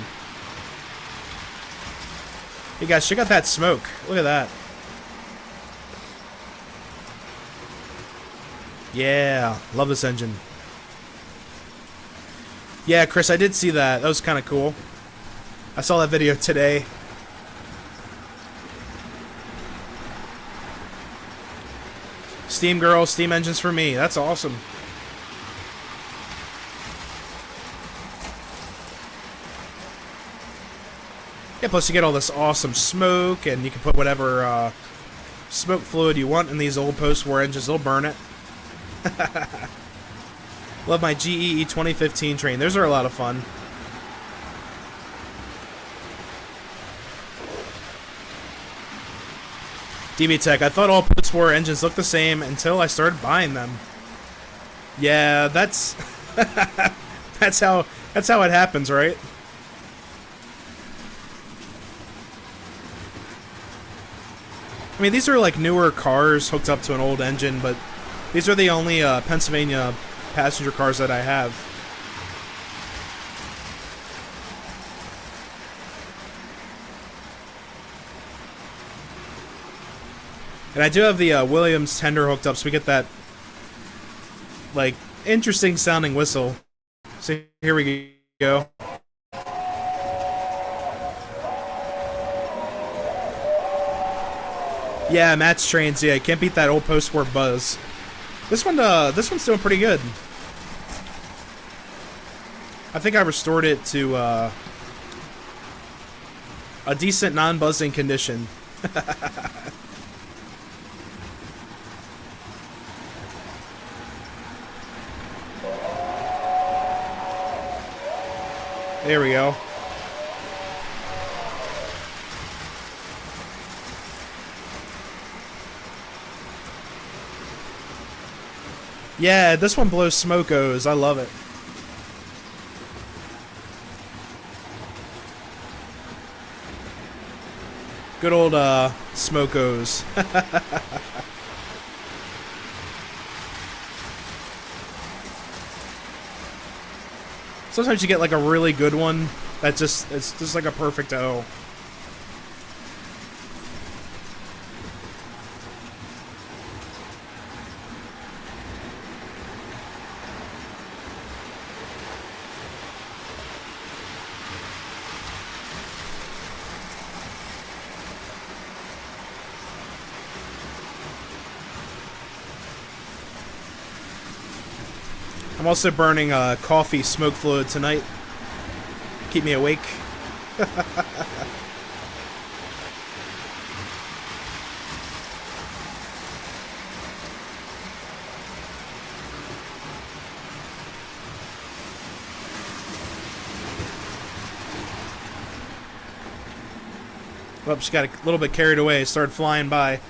Hey guys, check out that smoke. Look at that. Yeah, love this engine. Yeah, Chris, I did see that. That was kind of cool. I saw that video today. Steam girl, steam engines for me. That's awesome. Yeah, plus you get all this awesome smoke, and you can put whatever smoke fluid you want in these old post-war engines. They'll burn it. Love my GEE 2015 train. Those are a lot of fun. DB Tech, I thought all post-war engines looked the same until I started buying them. Yeah, that's that's how it happens, right? I mean, these are like newer cars hooked up to an old engine, but these are the only Pennsylvania passenger cars that I have. And I do have the Williams tender hooked up, so we get that, like, interesting sounding whistle. So here we go. Yeah, Matt's trains. Yeah, you can't beat that old post-war buzz. This one's doing pretty good. I think I restored it to a decent non-buzzing condition. There we go. Yeah, this one blows smokos. I love it. Good old smokos. Sometimes you get like a really good one that it's just like a perfect O. I'm also burning coffee smoke fluid tonight. Keep me awake. Oops, she got a little bit carried away, started flying by.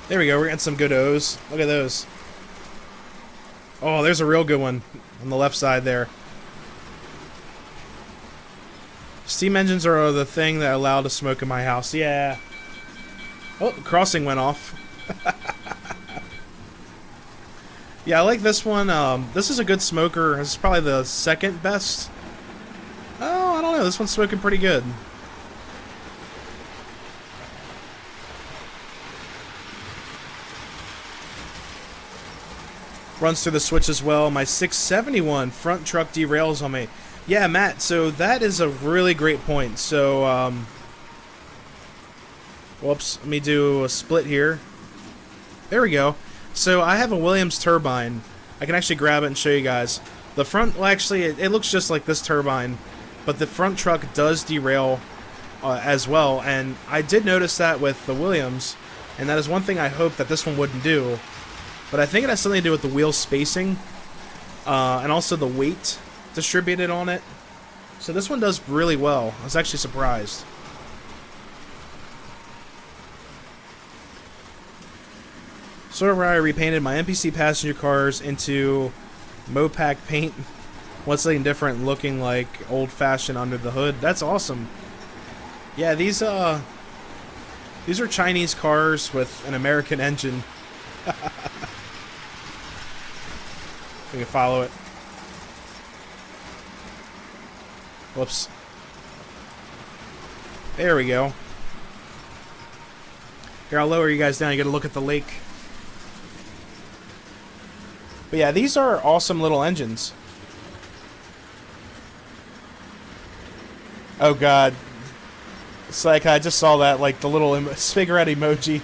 There we go, we're getting some good O's. Look at those. Oh, there's a real good one on the left side there. Steam engines are the thing that allowed to smoke in my house. Yeah. Oh, the crossing went off. Yeah, I like this one. This is a good smoker. This is probably the second best. Oh, I don't know. This one's smoking pretty good. Runs through the switch as well. My 671 front truck derails on me. Yeah, Matt, so that is a really great point. So, whoops, let me do a split here. There we go. So I have a Williams turbine. I can actually grab it and show you guys. The front, well, actually, it looks just like this turbine, but the front truck does derail as well. And I did notice that with the Williams, and that is one thing I hope that this one wouldn't do. But I think it has something to do with the wheel spacing, and also the weight distributed on it. So this one does really well. I was actually surprised. Sort of where I repainted my NPC passenger cars into Mopac paint. What's something different, looking like old-fashioned under the hood. That's awesome. Yeah, these are Chinese cars with an American engine. We can follow it. Whoops. There we go. Here, I'll lower you guys down. You get a look at the lake. But yeah, these are awesome little engines. Oh god. It's like I just saw that, like the little cigarette emoji.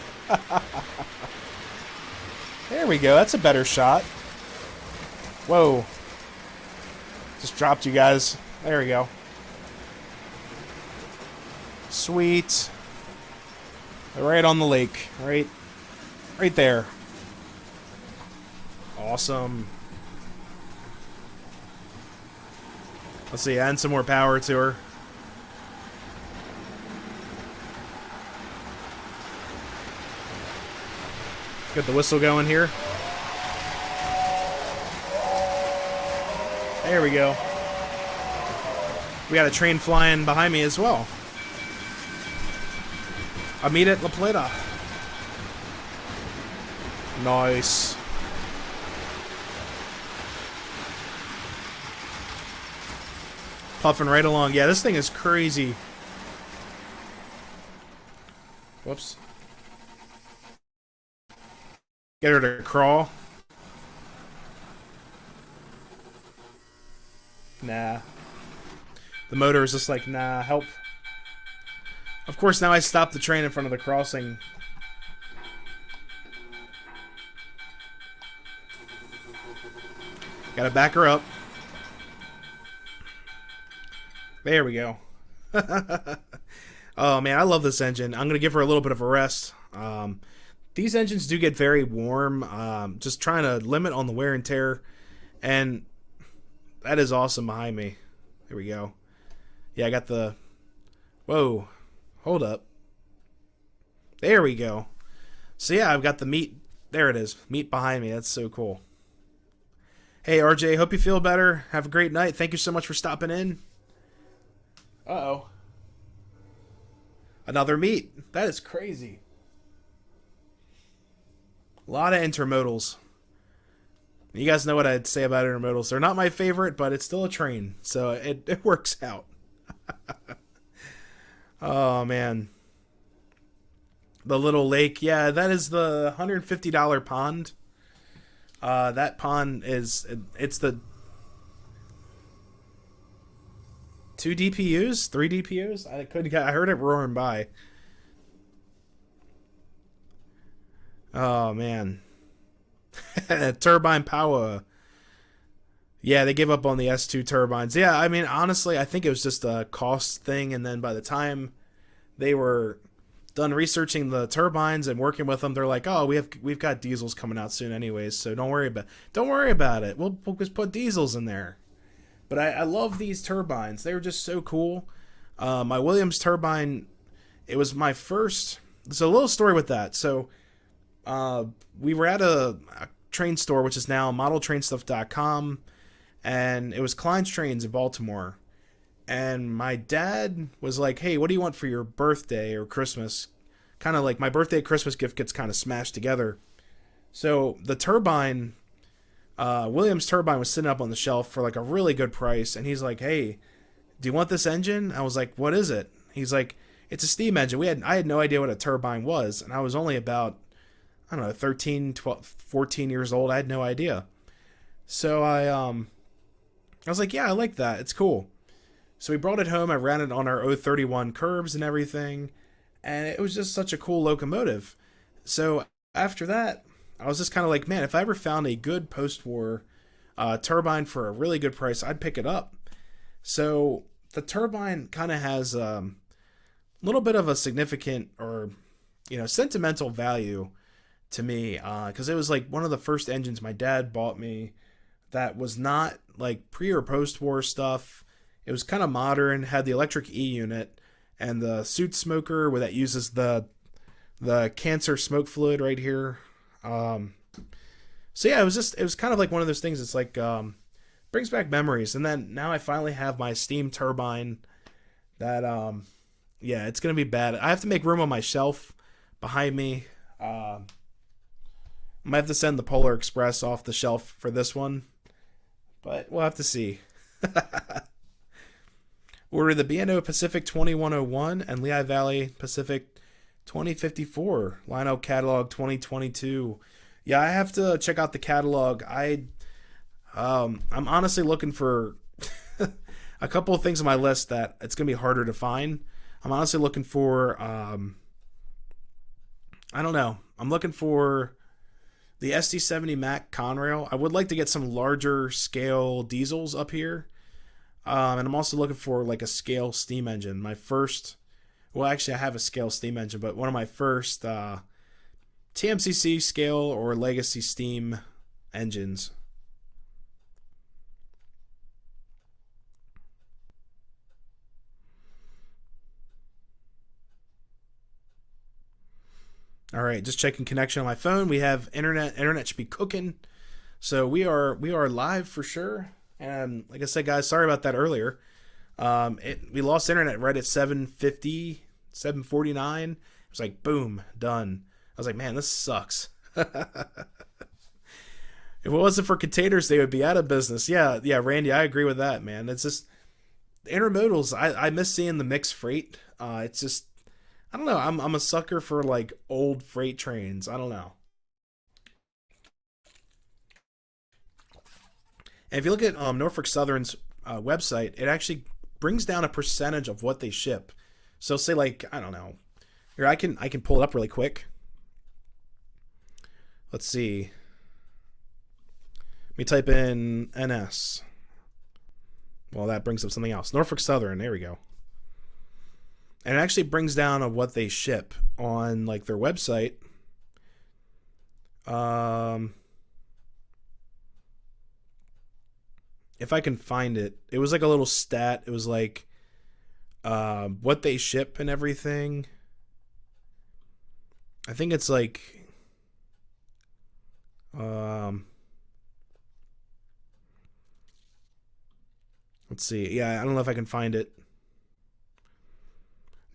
There we go. That's a better shot. Whoa. Just dropped you guys. There we go. Sweet. Right on the lake. Right there. Awesome. Let's see, add some more power to her. Get the whistle going here. There we go. We got a train flying behind me as well. I meet at La Plata. Nice. Puffing right along. Yeah, this thing is crazy. Whoops. Get her to crawl. Nah. The motor is just like, nah, help. Of course, now I stopped the train in front of the crossing. Gotta back her up. There we go. Oh man, I love this engine. I'm gonna give her a little bit of a rest. These engines do get very warm. Just trying to limit on the wear and tear. And that is awesome behind me. There we go. Yeah, I got the... Whoa. Hold up. There we go. So yeah, I've got the meat. There it is. Meat behind me. That's so cool. Hey, RJ. Hope you feel better. Have a great night. Thank you so much for stopping in. Uh-oh. Another meat. That is crazy. A lot of intermodals. You guys know what I'd say about intermodals. They're not my favorite, but it's still a train. So it works out. Oh, man. The little lake. Yeah, that is the $150 pond. That pond is... It's the... 2 DPUs? 3 DPUs? I heard it roaring by. Oh, man. Turbine power. Yeah, they gave up on the S2 turbines. Yeah, I mean, honestly, I think it was just a cost thing, and then by the time they were done researching the turbines and working with them, they're like, "Oh, we've got diesels coming out soon, anyways, so don't worry about it. We'll just put diesels in there." But I love these turbines. They were just so cool. My Williams turbine, it was my first. So a little story with that. So we were at a train store, which is now modeltrainstuff.com, and it was Klein's Trains in Baltimore. And my dad was like, "Hey, what do you want for your birthday or Christmas?" Kind of like my birthday Christmas gift gets kind of smashed together. So the turbine, Williams turbine, was sitting up on the shelf for like a really good price, and he's like, "Hey, do you want this engine?" I was like, "What is it?" He's like, "It's a steam engine." I had no idea what a turbine was, and I was only about, I don't know, 13, 12, 14 years old. I had no idea. So I was like, "Yeah, I like that. It's cool." So we brought it home. I ran it on our 031 curbs and everything, and it was just such a cool locomotive. So after that, I was just kind of like, man, if I ever found a good post-war turbine for a really good price, I'd pick it up. So the turbine kind of has a little bit of a significant or, sentimental value to me, because it was like one of the first engines my dad bought me that was not like pre or post-war stuff. It was kind of modern, had the electric E unit and the suit smoker where that uses the cancer smoke fluid right here. So yeah, it was kind of like one of those things. It's like brings back memories. And then now I finally have my steam turbine that yeah, it's gonna be bad. I have to make room on my shelf behind me. I might have to send the Polar Express off the shelf for this one, but we'll have to see. Order the B&O Pacific 2101 and Lehigh Valley Pacific 2054 Lionel Catalog 2022. Yeah, I have to check out the catalog. I'm honestly looking for A couple of things on my list that it's gonna be harder to find. I'm honestly looking for. I don't know. I'm looking for the SD70 Mac Conrail. I would like to get some larger scale diesels up here. And I'm also looking for like a scale steam engine. My first, well, actually, I have a scale steam engine, but one of my first TMCC scale or legacy steam engines. All right, just checking connection on my phone. We have internet. Internet should be cooking. So we are live for sure. And like I said, guys, sorry about that earlier. We lost internet right at 7:50, 7:49. It was like boom, done. I was like, man, this sucks. If it wasn't for containers, they would be out of business. Yeah, yeah, Randy, I agree with that, man. It's just intermodals. I miss seeing the mixed freight. It's just I don't know. I'm a sucker for like old freight trains. I don't know. And if you look at Norfolk Southern's website, it actually brings down a percentage of what they ship. So say like I don't know. Here I can pull it up really quick. Let's see. Let me type in NS. Well, that brings up something else. Norfolk Southern. There we go. And it actually brings down of what they ship on like their website. Um, if I can find it, it was like a little stat. It was like what they ship and everything. I think it's like um, let's see. Yeah, I don't know if I can find it.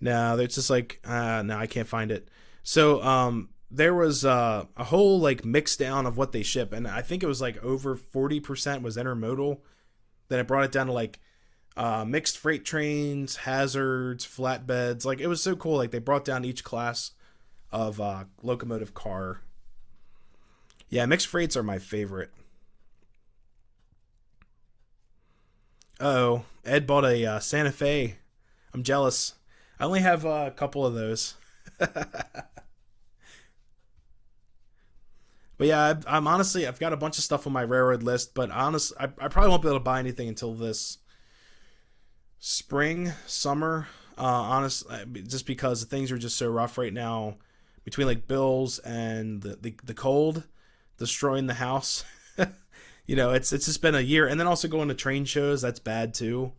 No, it's just like no, I can't find it. So there was a whole like mix down of what they ship, and I think it was like over 40% was intermodal. Then it brought it down to like mixed freight trains, hazards, flatbeds. Like it was so cool. Like they brought down each class of locomotive car. Yeah, mixed freights are my favorite. Oh, Ed bought a Santa Fe. I'm jealous. I only have a couple of those. But yeah, I'm honestly I've got a bunch of stuff on my railroad list, but I probably won't be able to buy anything until this spring, summer. Just because things are just so rough right now between like bills and the cold destroying the house. It's just been a year, and then also going to train shows that's bad too.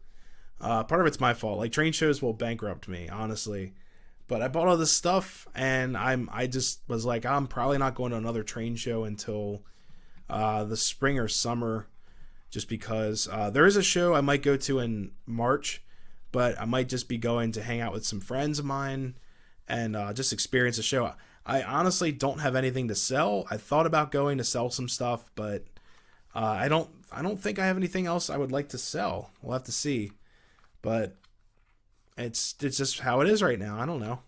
Part of it's my fault. Like train shows will bankrupt me, honestly. But I bought all this stuff, and I just was like, I'm probably not going to another train show until the spring or summer, just because there is a show I might go to in March, but I might just be going to hang out with some friends of mine and just experience the show. I honestly don't have anything to sell. I thought about going to sell some stuff, but I don't think I have anything else I would like to sell. We'll have to see. But it's just how it is right now. I don't know.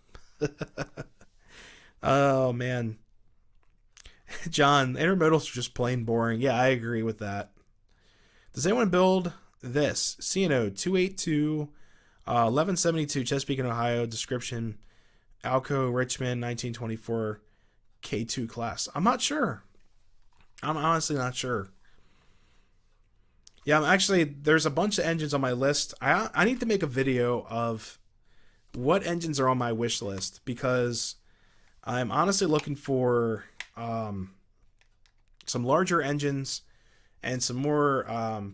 Oh man, John, intermodals are just plain boring. Yeah, I agree with that. Does anyone build this? CNO 282 1172 Chesapeake, Ohio. Description: Alco Richmond 1924 K2 class. I'm not sure. I'm honestly not sure. Yeah, there's a bunch of engines on my list. I need to make a video of what engines are on my wish list because I'm honestly looking for some larger engines and some more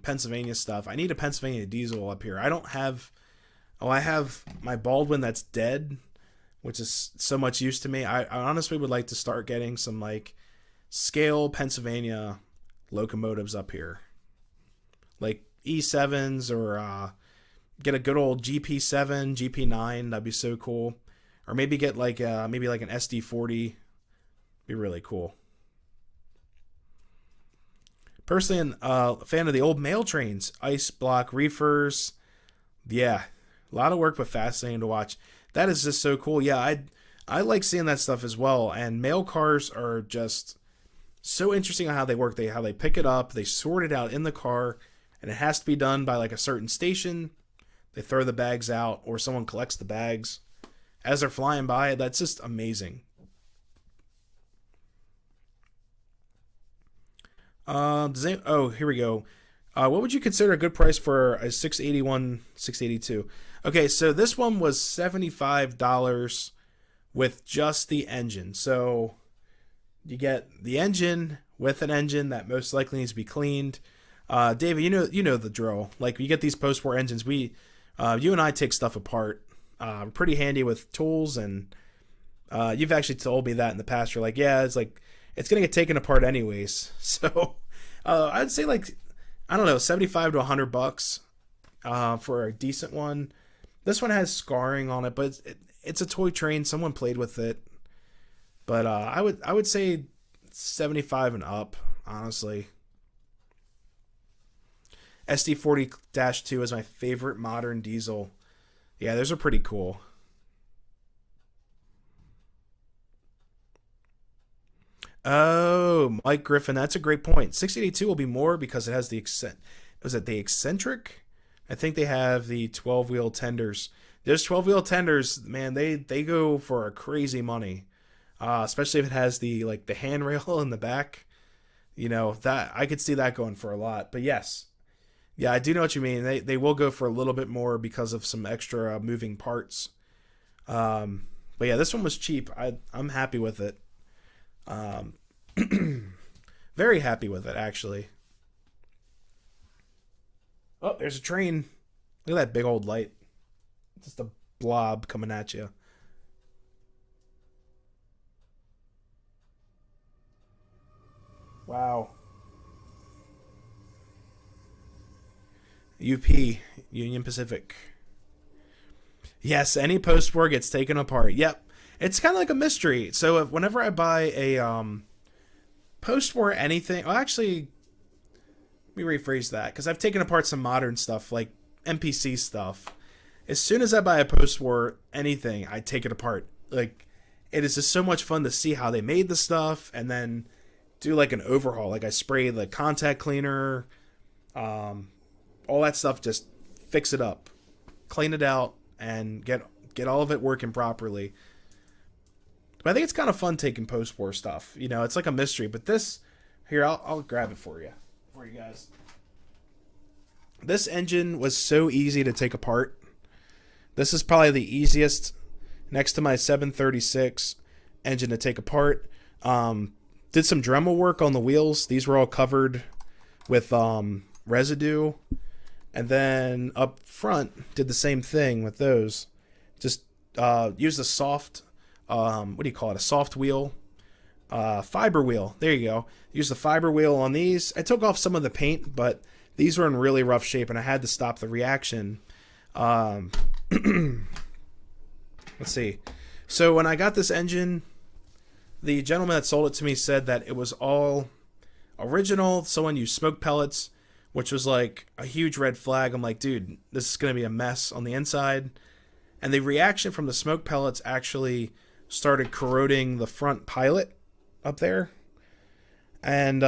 Pennsylvania stuff. I need a Pennsylvania diesel up here. I don't have. Oh, I have my Baldwin that's dead, which is so much use to me. I honestly would like to start getting some like scale Pennsylvania locomotives up here, like E7s or get a good old GP7, GP9. That'd be so cool. Or maybe get like maybe like an SD40. Be really cool. Personally, a fan of the old mail trains, ice block reefers. Yeah, a lot of work, but fascinating to watch. That is just so cool. Yeah, I like seeing that stuff as well. And mail cars are just so interesting on how they work. How they pick it up, they sort it out in the car, and it has to be done by like a certain station. They throw the bags out, or someone collects the bags as they're flying by. That's just amazing. Here we go. What would you consider a good price for a 681, 682? Okay, so this one was $75 with just the engine. So you get the engine with an engine that most likely needs to be cleaned. David, you know the drill. Like, you get these post-war engines. You and I take stuff apart. We're pretty handy with tools, and you've actually told me that in the past. You're like, yeah, it's gonna get taken apart anyways. So I'd say, like, I don't know, 75 to $100 for a decent one. This one has scarring on it, but it's a toy train. Someone played with it, but I would say 75 and up, honestly. SD40-2 is my favorite modern diesel. Yeah, those are pretty cool. Oh, Mike Griffin, that's a great point. 682 will be more because it has the eccentric? I think they have the 12-wheel tenders. Those 12-wheel tenders, man, they go for a crazy money. Especially if it has the handrail in the back. That I could see that going for a lot. But yes. Yeah, I do know what you mean. They will go for a little bit more because of some extra moving parts. But yeah, this one was cheap. I'm happy with it. Very happy with it, actually. Oh, there's a train. Look at that big old light. Just a blob coming at you. Wow. UP, Union Pacific. Yes, any post-war gets taken apart. Yep. It's kind of like a mystery. So whenever I buy a post-war anything, well, actually, let me rephrase that, because I've taken apart some modern stuff, like NPC stuff. As soon as I buy a post-war anything, I take it apart. Like, it is just so much fun to see how they made the stuff, and then do like an overhaul. Like, I spray the contact cleaner, all that stuff, just fix it up, clean it out, and get all of it working properly. But I think it's kind of fun taking post-war stuff. It's like a mystery. But this, here, I'll grab it for you guys. This engine was so easy to take apart. This is probably the easiest, next to my 736 engine, to take apart. Did some Dremel work on the wheels. These were all covered with residue. And then up front, did the same thing with those. Just used a soft, what do you call it? A soft wheel, fiber wheel. There you go. Used the fiber wheel on these. I took off some of the paint, but these were in really rough shape, and I had to stop the reaction. Let's see. So when I got this engine, the gentleman that sold it to me said that it was all original. Someone used smoke pellets, which was like a huge red flag. I'm like, dude, this is going to be a mess on the inside. And the reaction from the smoke pellets actually started corroding the front pilot up there. And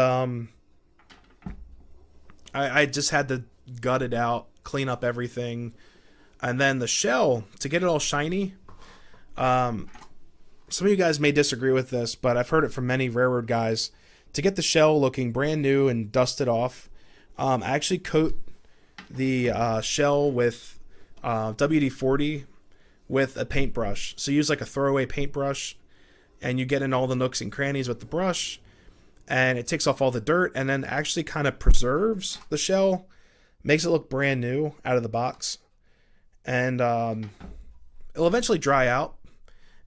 I just had to gut it out, clean up everything. And then the shell, to get it all shiny, some of you guys may disagree with this, but I've heard it from many railroad guys. To get the shell looking brand new and dusted off, I actually coat the shell with WD-40 with a paintbrush. So use like a throwaway paintbrush, and you get in all the nooks and crannies with the brush, and it takes off all the dirt, and then actually kind of preserves the shell, makes it look brand new out of the box. And it'll eventually dry out.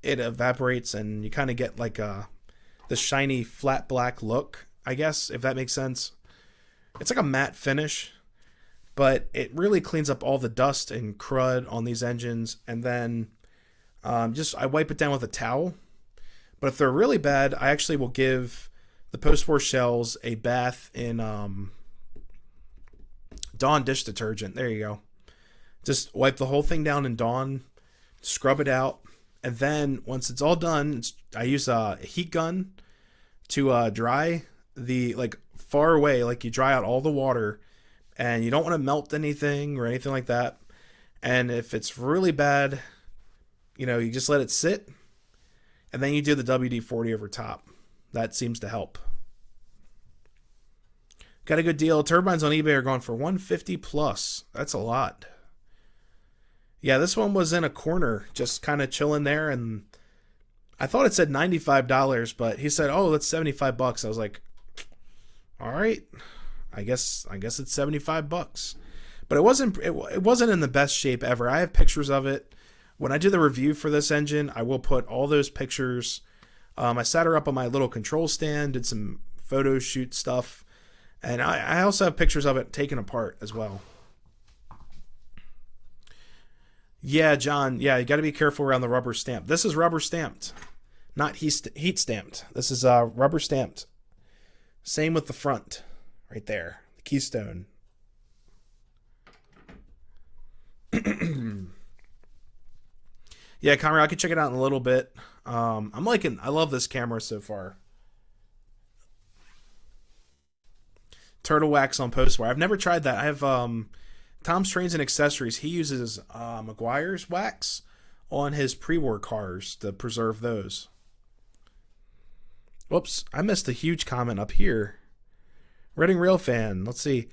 It evaporates, and you kind of get like the shiny flat black look, I guess, if that makes sense. It's like a matte finish, but it really cleans up all the dust and crud on these engines. And then I wipe it down with a towel. But if they're really bad, I actually will give the post-war shells a bath in Dawn dish detergent. There you go. Just wipe the whole thing down in Dawn, scrub it out, and then once it's all done, I use a heat gun to dry the, like, far away, like you dry out all the water, and you don't want to melt anything or anything like that. And if it's really bad, you just let it sit, and then you do the WD-40 over top. That seems to help. Got a good deal. Turbines on eBay are going for $150 plus. That's a lot. Yeah, this one was in a corner, just kind of chilling there, and I thought it said $95, but he said, "Oh, that's $75." I was like, "All right, I guess it's $75." But it wasn't in the best shape ever. I have pictures of it. When I do the review for this engine, I will put all those pictures. I sat her up on my little control stand, did some photo shoot stuff, and I also have pictures of it taken apart as well. Yeah, John. Yeah, you got to be careful around the rubber stamp. This is rubber stamped, not heat stamped. This is rubber stamped. Same with the front, right there, the keystone. Yeah, Conrad, I can check it out in a little bit. I love this camera so far. Turtle wax on post-war. I've never tried that. I have Tom's Trains and Accessories. He uses McGuire's wax on his pre-war cars to preserve those. Whoops, I missed a huge comment up here. Reading Railfan. Let's see.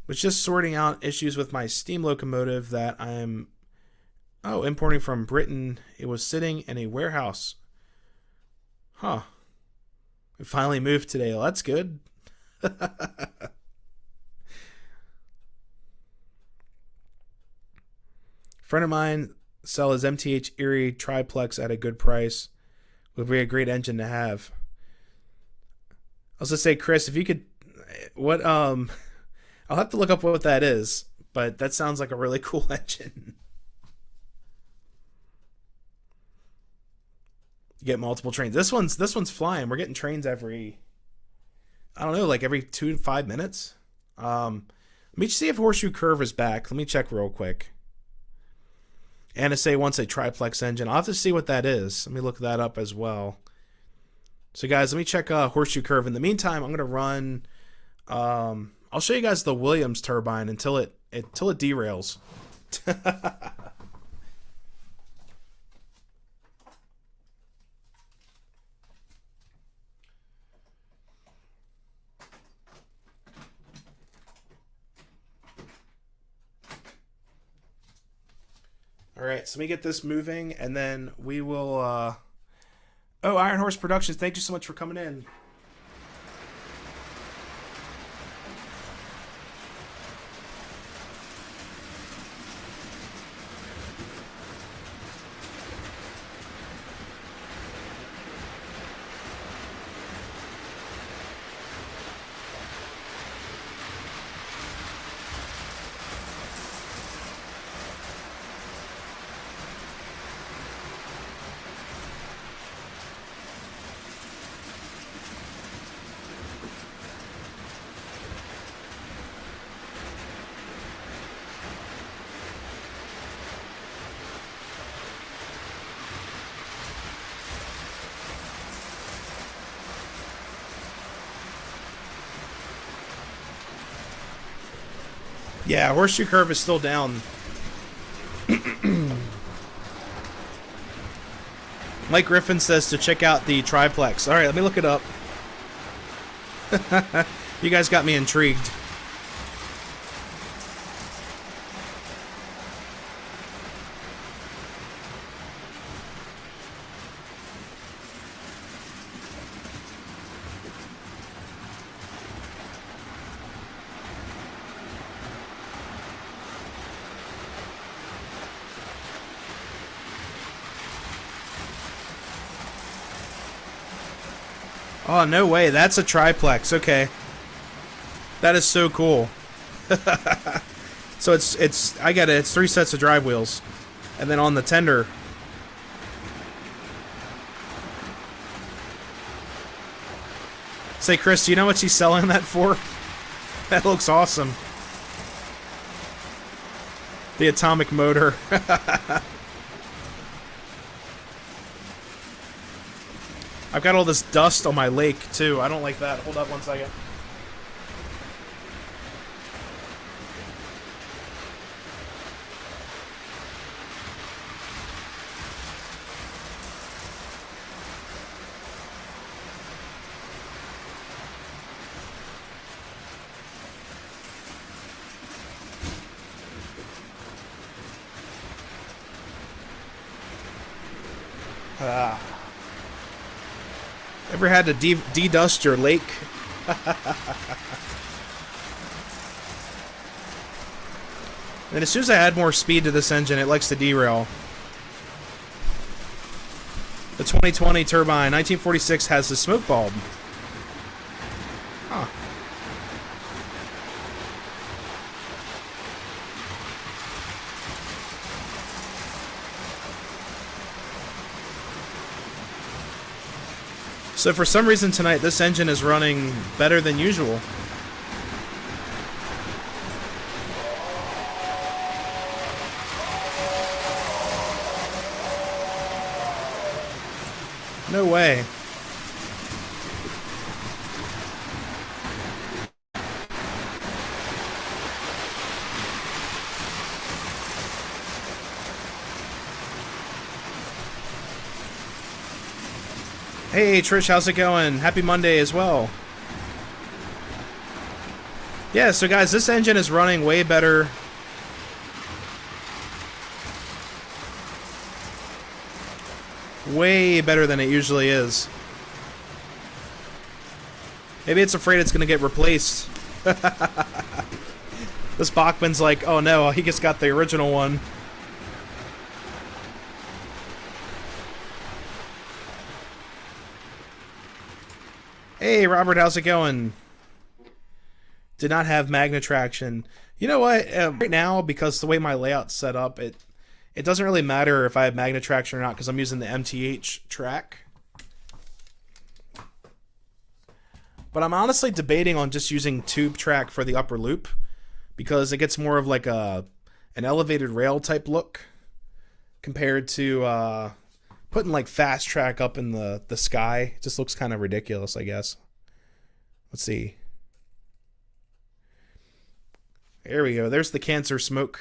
Was just sorting out issues with my steam locomotive that I'm importing from Britain. It was sitting in a warehouse. Huh. We finally moved today. Well, that's good. Friend of mine sell his MTH Erie triplex at a good price. Would be a great engine to have. I was gonna say, Chris, if you could, I'll have to look up what that is, but that sounds like a really cool engine. You get multiple trains. This one's flying. We're getting trains every 2 to 5 minutes. Let me see if Horseshoe Curve is back. Let me check real quick. NSA wants a triplex engine. I'll have to see what that is. Let me look that up as well. So guys, let me check Horseshoe Curve. In the meantime, I'm gonna run. I'll show you guys the Williams turbine until it derails. All right, so let me get this moving, and then we will. Iron Horse Productions, thank you so much for coming in. Yeah, Horseshoe Curve is still down. Mike Griffin says to check out the triplex. All right, let me look it up. You guys got me intrigued. Oh, no way. That's a triplex. Okay. That is so cool. So I get it. It's 3 sets of drive wheels. And then on the tender. Say, Chris, do you know what she's selling that for? That looks awesome. The atomic motor. I've got all this dust on my lake, too. I don't like that. Hold up one second. Ah. Ever had to de-dust your lake? And as soon as I add more speed to this engine, it likes to derail. The 2020 Turbine 1946 has the smoke bulb. Huh. So for some reason tonight, this engine is running better than usual. No way. Hey Trish, how's it going? Happy Monday as well. Yeah, so guys, this engine is running way better. Way better than it usually is. Maybe it's afraid it's going to get replaced. This Bachman's like, oh no, he just got the original one. Hey Robert, how's it going? Did not have magna traction. You know what? Right now, because the way my layout's set up, it doesn't really matter if I have magna traction or not because I'm using the MTH track. But I'm honestly debating on just using tube track for the upper loop because it gets more of like an elevated rail type look compared to putting like fast track up in the sky. It just looks kind of ridiculous, I guess. Let's see. There we go. There's the cancer smoke.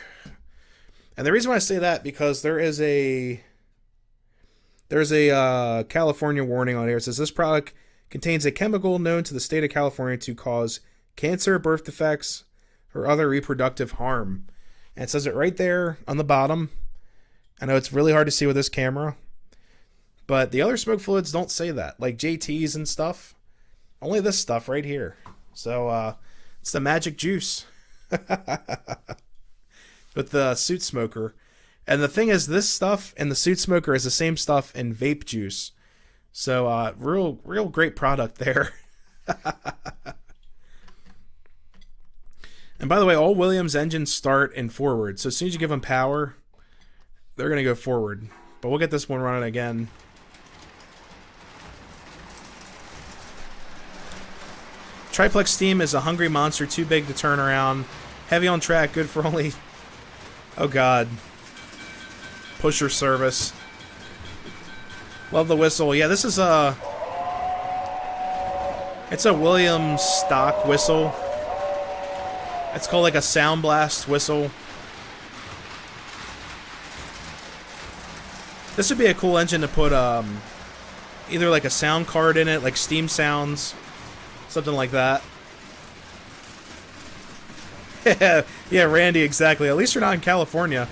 And the reason why I say that because there's a California warning on here. It says this product contains a chemical known to the state of California to cause cancer, birth defects, or other reproductive harm. And it says it right there on the bottom. I know it's really hard to see with this camera, but the other smoke fluids don't say that, like JTs and stuff. Only this stuff right here. So it's the magic juice. With the suit smoker. And the thing is, this stuff and the suit smoker is the same stuff in vape juice. So real great product there. And by the way, all Williams engines start in forward. So as soon as you give them power, they're going to go forward. But we'll get this one running again. Triplex steam is a hungry monster, too big to turn around. Heavy on track, good for only... Oh god. Pusher service. Love the whistle. Yeah, this is it's a Williams stock whistle. It's called like a Sound Blast whistle. This would be a cool engine to put either like a sound card in it, like Steam Sounds, something like that. Yeah, Randy, exactly. At least you're not in California.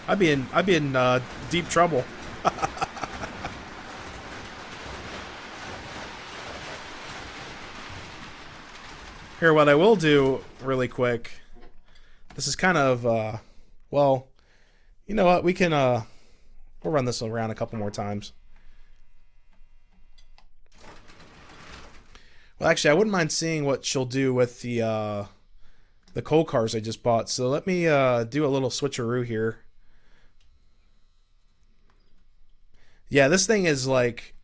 I'd be in deep trouble. Here, what I will do really quick. This is kind of well, you know what? We can we'll run this around a couple more times. Well, actually, I wouldn't mind seeing what she'll do with the coal cars I just bought. So let me do a little switcheroo here. Yeah, this thing is like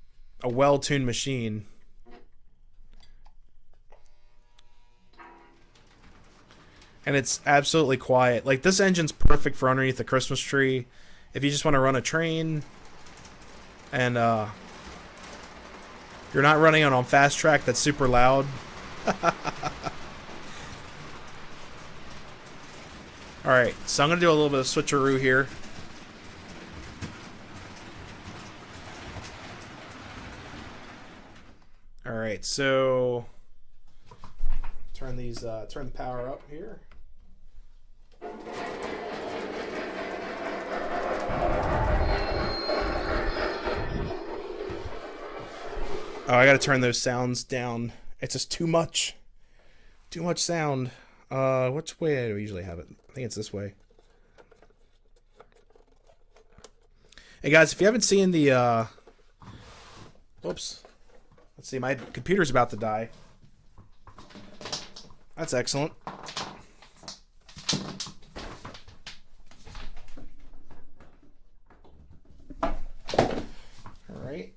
a well-tuned machine. And it's absolutely quiet. Like, this engine's perfect for underneath the Christmas tree. If you just want to run a train and you're not running it on fast track that's super loud. Alright, so I'm going to do a little bit of switcheroo here. Alright, so turn the power up here. Oh, I gotta turn those sounds down. It's just too much. Too much sound. Which way do I usually have it? I think it's this way. Hey guys, if you haven't seen the whoops. Let's see, my computer's about to die. That's excellent. Alright.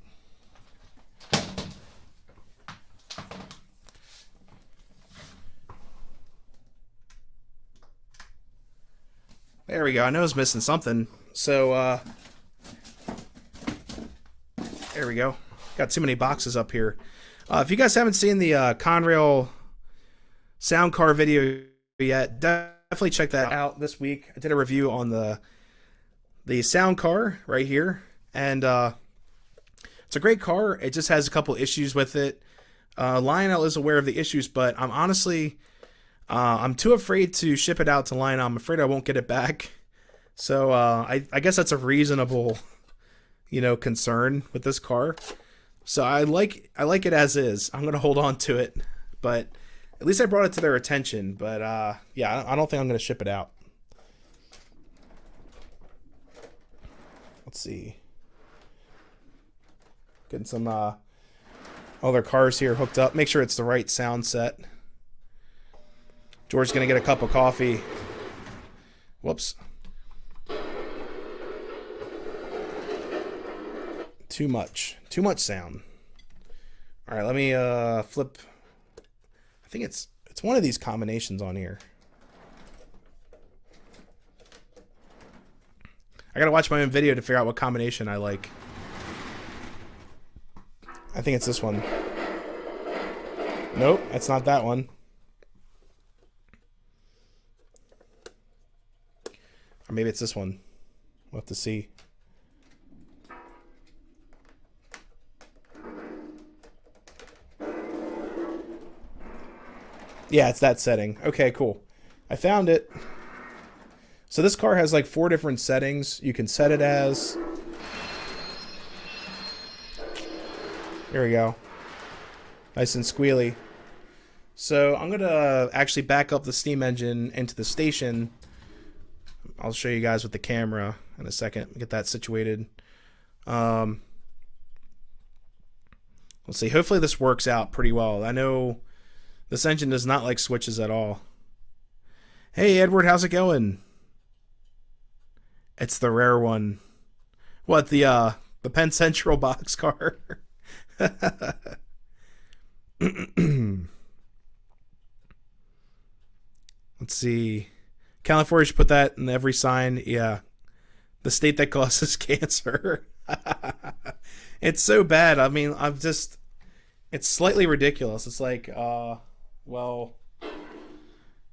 There we go. I know I was missing something. So, there we go. Got too many boxes up here. If you guys haven't seen the Conrail sound car video yet, definitely check that out this week. I did a review on the sound car right here, and it's a great car. It just has a couple issues with it. Lionel is aware of the issues, but I'm honestly I'm too afraid to ship it out to Lionel. I'm afraid I won't get it back. So I guess that's a reasonable, concern with this car. So I like it as is. I'm gonna hold on to it, but at least I brought it to their attention. But yeah, I don't think I'm gonna ship it out. Let's see. Getting some other cars here hooked up. Make sure it's the right sound set. George's gonna get a cup of coffee. Whoops. Too much sound. All right, let me flip. I think it's one of these combinations on here. I gotta watch my own video to figure out what combination I like. I think it's this one. Nope, that's not that one. Or maybe it's this one. We'll have to see. Yeah, it's that setting. Okay, cool. I found it. So this car has like 4 different settings you can set it as. There we go. Nice and squealy. So I'm going to actually back up the steam engine into the station. I'll show you guys with the camera in a second. Get that situated. Let's see. Hopefully this works out pretty well. I know this engine does not like switches at all. Hey, Edward, how's it going? It's the rare one. What, the Penn Central boxcar? Let's see. California should put that in every sign. Yeah. The state that causes cancer. It's so bad. I mean, it's slightly ridiculous. It's like, well,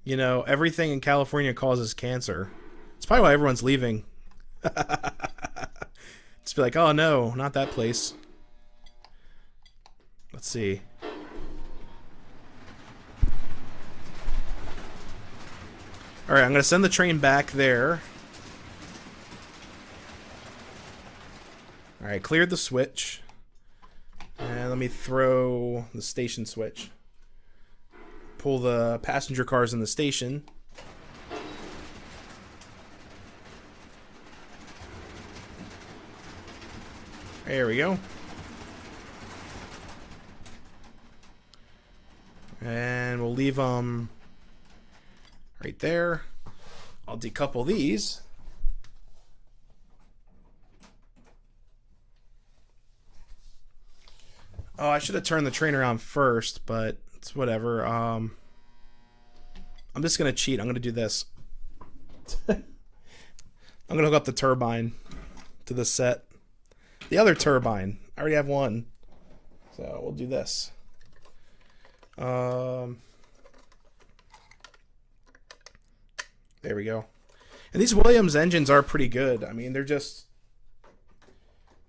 everything in California causes cancer. It's probably why everyone's leaving. Just be like, oh no, not that place. Let's see. Alright, I'm going to send the train back there. Alright, cleared the switch. And let me throw the station switch. Pull the passenger cars in the station. There we go. And we'll leave them right there. I'll decouple these. Oh, I should have turned the train around first, but it's whatever. I'm just going to cheat. I'm going to do this. I'm going to hook up the turbine to the set. The other turbine. I already have one. So we'll do this. There we go. And these Williams engines are pretty good. I mean, they're just,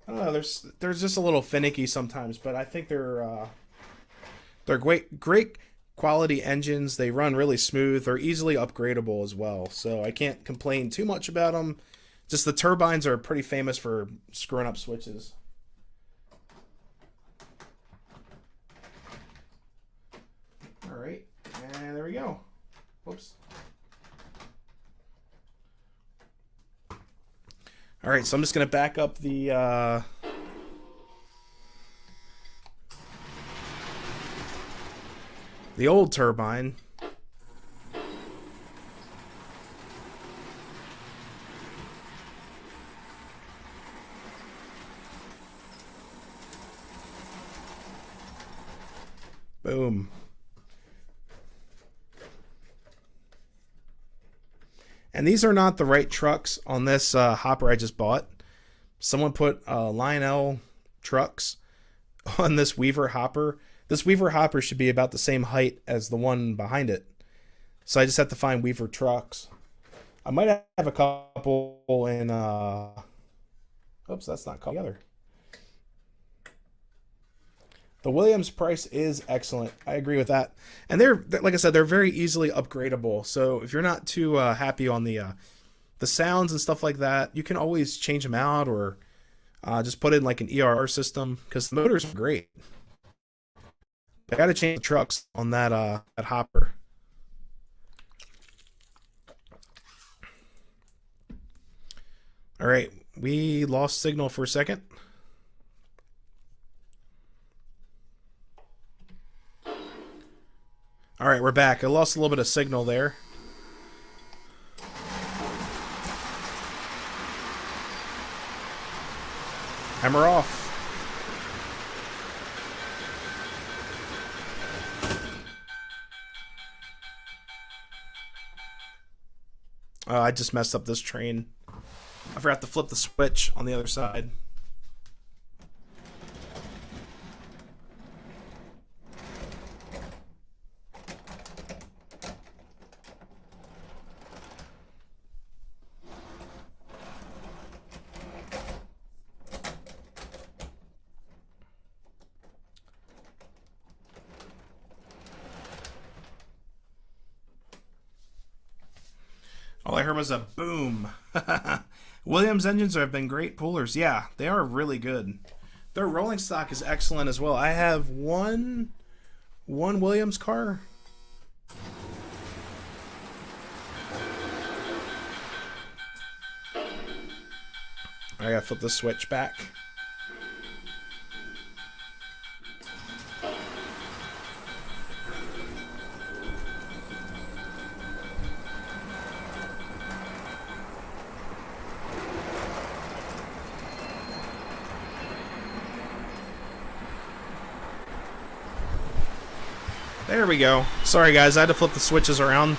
I don't know, they're just a little finicky sometimes, but I think they're great quality engines. They run really smooth. They're easily upgradable as well, so I can't complain too much about them. Just the turbines are pretty famous for screwing up switches. we go. Whoops. All right, so I'm just going to back up the old turbine. Boom. And these are not the right trucks on this hopper I just bought. Someone put Lionel trucks on this Weaver hopper. This Weaver hopper should be about the same height as the one behind it. So I just have to find Weaver trucks. I might have a couple in... Oops, that's not called together. The Williams price is excellent. I agree with that. And they're, like I said, they're very easily upgradable. So if you're not too happy on the sounds and stuff like that, you can always change them out or just put in like an ERR system because the motors are great. I got to change the trucks on that hopper. All right, we lost signal for a second. All right, we're back. I lost a little bit of signal there. Hammer off. I just messed up this train. I forgot to flip the switch on the other side. All I heard was a boom. Williams engines have been great pullers. Yeah, they are really good. Their rolling stock is excellent as well. I have one Williams car. I gotta flip the switch back. There we go. Sorry guys, I had to flip the switches around.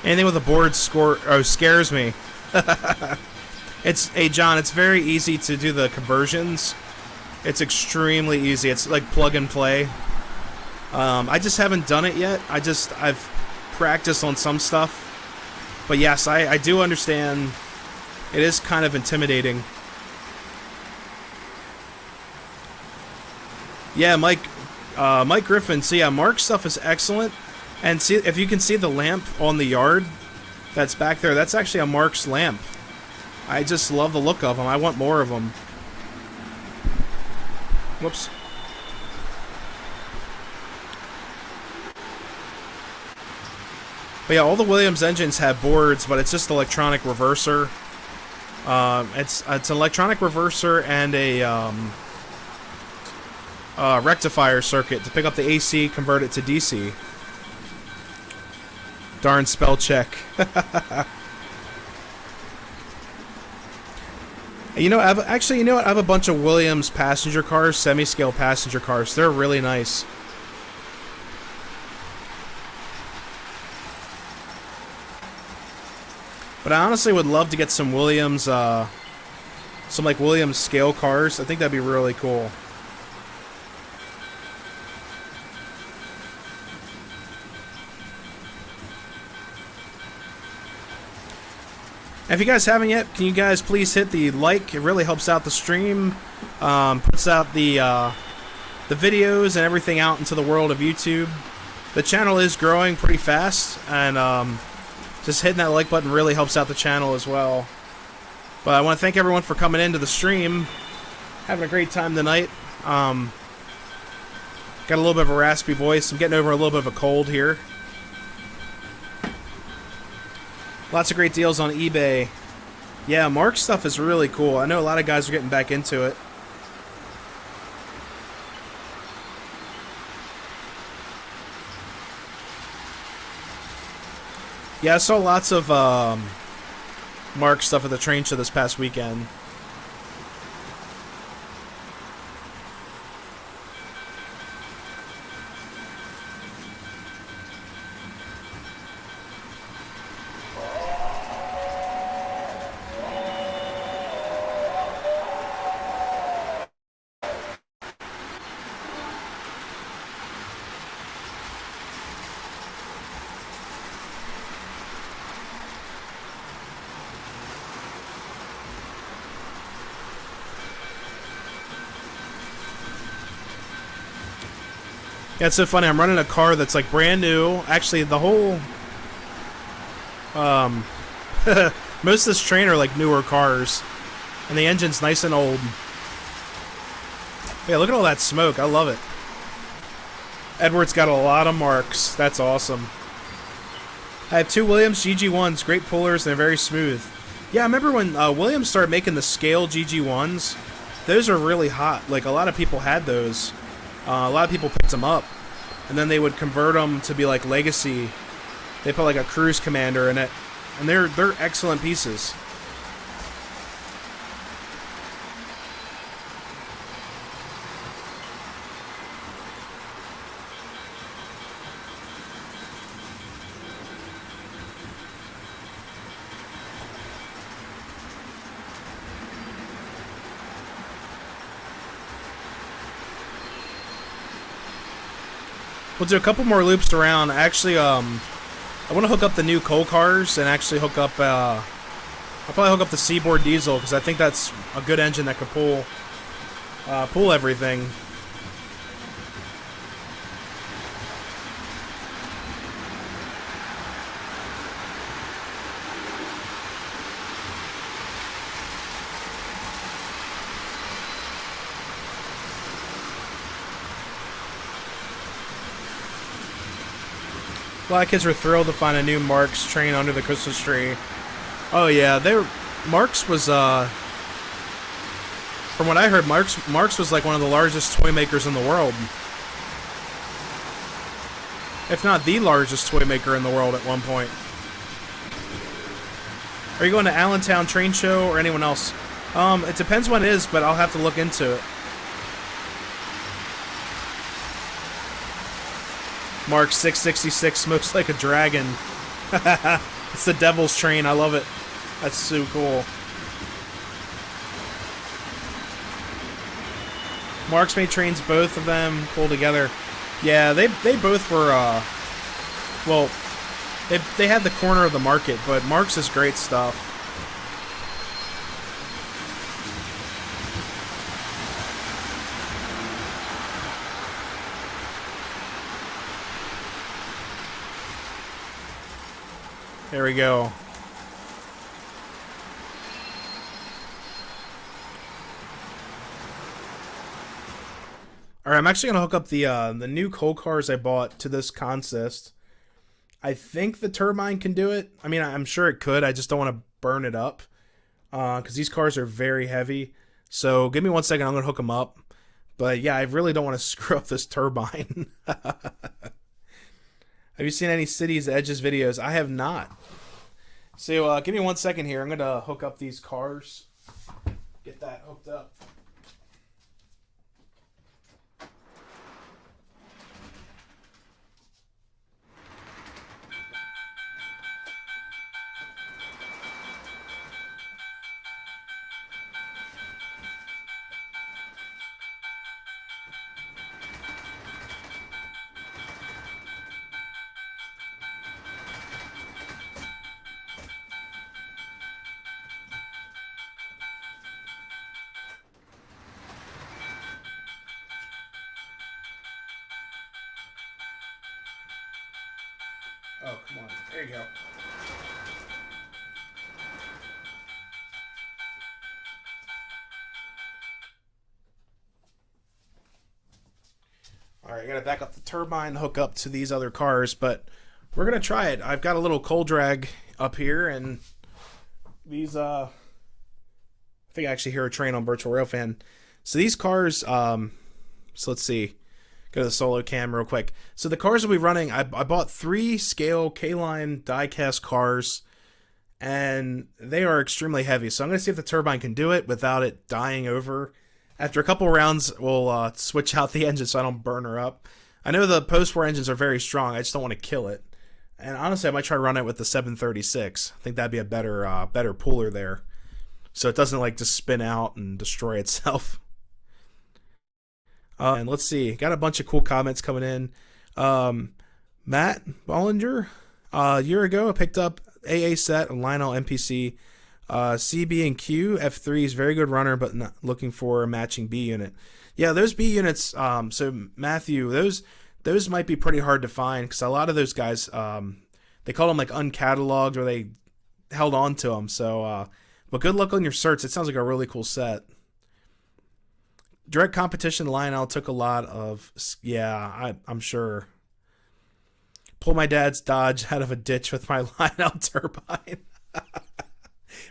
Anything with a board scares me. Hey John, it's very easy to do the conversions. It's extremely easy. It's like plug and play. I just haven't done it yet. I've practiced on some stuff. But yes, I do understand. It is kind of intimidating. Yeah, Mike Griffin. So yeah, Mark's stuff is excellent. And see, if you can see the lamp on the yard that's back there, that's actually a Mark's lamp. I just love the look of them. I want more of them. Whoops. But yeah, all the Williams engines have boards, but it's just electronic reverser. It's an electronic reverser and a rectifier circuit to pick up the AC, convert it to DC. Darn spell check. You know, I have a bunch of Williams passenger cars, semi-scale passenger cars. They're really nice. But I honestly would love to get some Williams, some like Williams scale cars. I think that'd be really cool. And if you guys haven't yet, can you guys please hit the like? It really helps out the stream. Puts out the videos and everything out into the world of YouTube. The channel is growing pretty fast, and just hitting that like button really helps out the channel as well. But I want to thank everyone for coming into the stream. Having a great time tonight. Got a little bit of a raspy voice. I'm getting over a little bit of a cold here. Lots of great deals on eBay. Yeah, Mark's stuff is really cool. I know a lot of guys are getting back into it. Yeah, I saw lots of Mark stuff at the train show this past weekend. Yeah, it's so funny. I'm running a car that's like brand new. Actually, the whole most of this train are like newer cars, and the engine's nice and old. Yeah, look at all that smoke. I love it. Edward's got a lot of marks. That's awesome. I have two Williams GG1s, great pullers, and they're very smooth. Yeah, I remember when Williams started making the scale GG1s. Those are really hot. Like, a lot of people had those. A lot of people picked them up, and then they would convert them to be like legacy. They put like a cruise commander in it, and they're excellent pieces. We'll do a couple more loops around. Actually, I want to hook up the new coal cars and actually hook up. I'll probably hook up the Seaboard Diesel because I think that's a good engine that could pull everything. A lot of kids were thrilled to find a new Marks train under the Christmas tree. Oh yeah, Marks was from what I heard, Marks was like one of the largest toy makers in the world. If not the largest toy maker in the world at one point. Are you going to Allentown Train Show or anyone else? It depends when it is, but I'll have to look into it. Mark 666 smokes like a dragon. It's the devil's train. I love it. That's so cool. Mark's made trains, both of them pull together. Yeah, they both were, well, they had the corner of the market, but Mark's is great stuff. There we go. Alright, I'm actually going to hook up the new coal cars I bought to this consist. I think the Turbine can do it. I mean, I'm sure it could. I just don't want to burn it up. Because these cars are very heavy. So give me 1 second. I'm going to hook them up. But yeah, I really don't want to screw up this Turbine. Have you seen any Cities Edges videos? I have not. So give me 1 second here. I'm going to hook up these cars. Get that hooked up. Oh, come on. There you go. All right, I gotta back up the turbine, hook up to these other cars, but we're gonna try it. I've got a little cold drag up here, and these I think I actually hear a train on Virtual Railfan. So these cars, so let's see, go to the solo cam real quick. So the cars will be running. I bought 3 scale K-line diecast cars, and they are extremely heavy. So I'm gonna see if the turbine can do it without it dying over. After a couple rounds, we'll switch out the engine so I don't burn her up. I know the post-war engines are very strong. I just don't want to kill it. And honestly, I might try to run it with the 736. I think that'd be a better pooler there, so it doesn't like just spin out and destroy itself. And let's see, got a bunch of cool comments coming in. Matt Bollinger, a year ago, I picked up AA set on Lionel MPC. CB and Q F3 is very good runner, but not looking for a matching B unit. Yeah, those B units. So Matthew, those might be pretty hard to find because a lot of those guys, they call them like uncatalogued, or they held on to them. So, but good luck on your search. It sounds like a really cool set. Direct competition, Lionel took a lot of. Yeah, I'm sure. Pull my dad's Dodge out of a ditch with my Lionel turbine.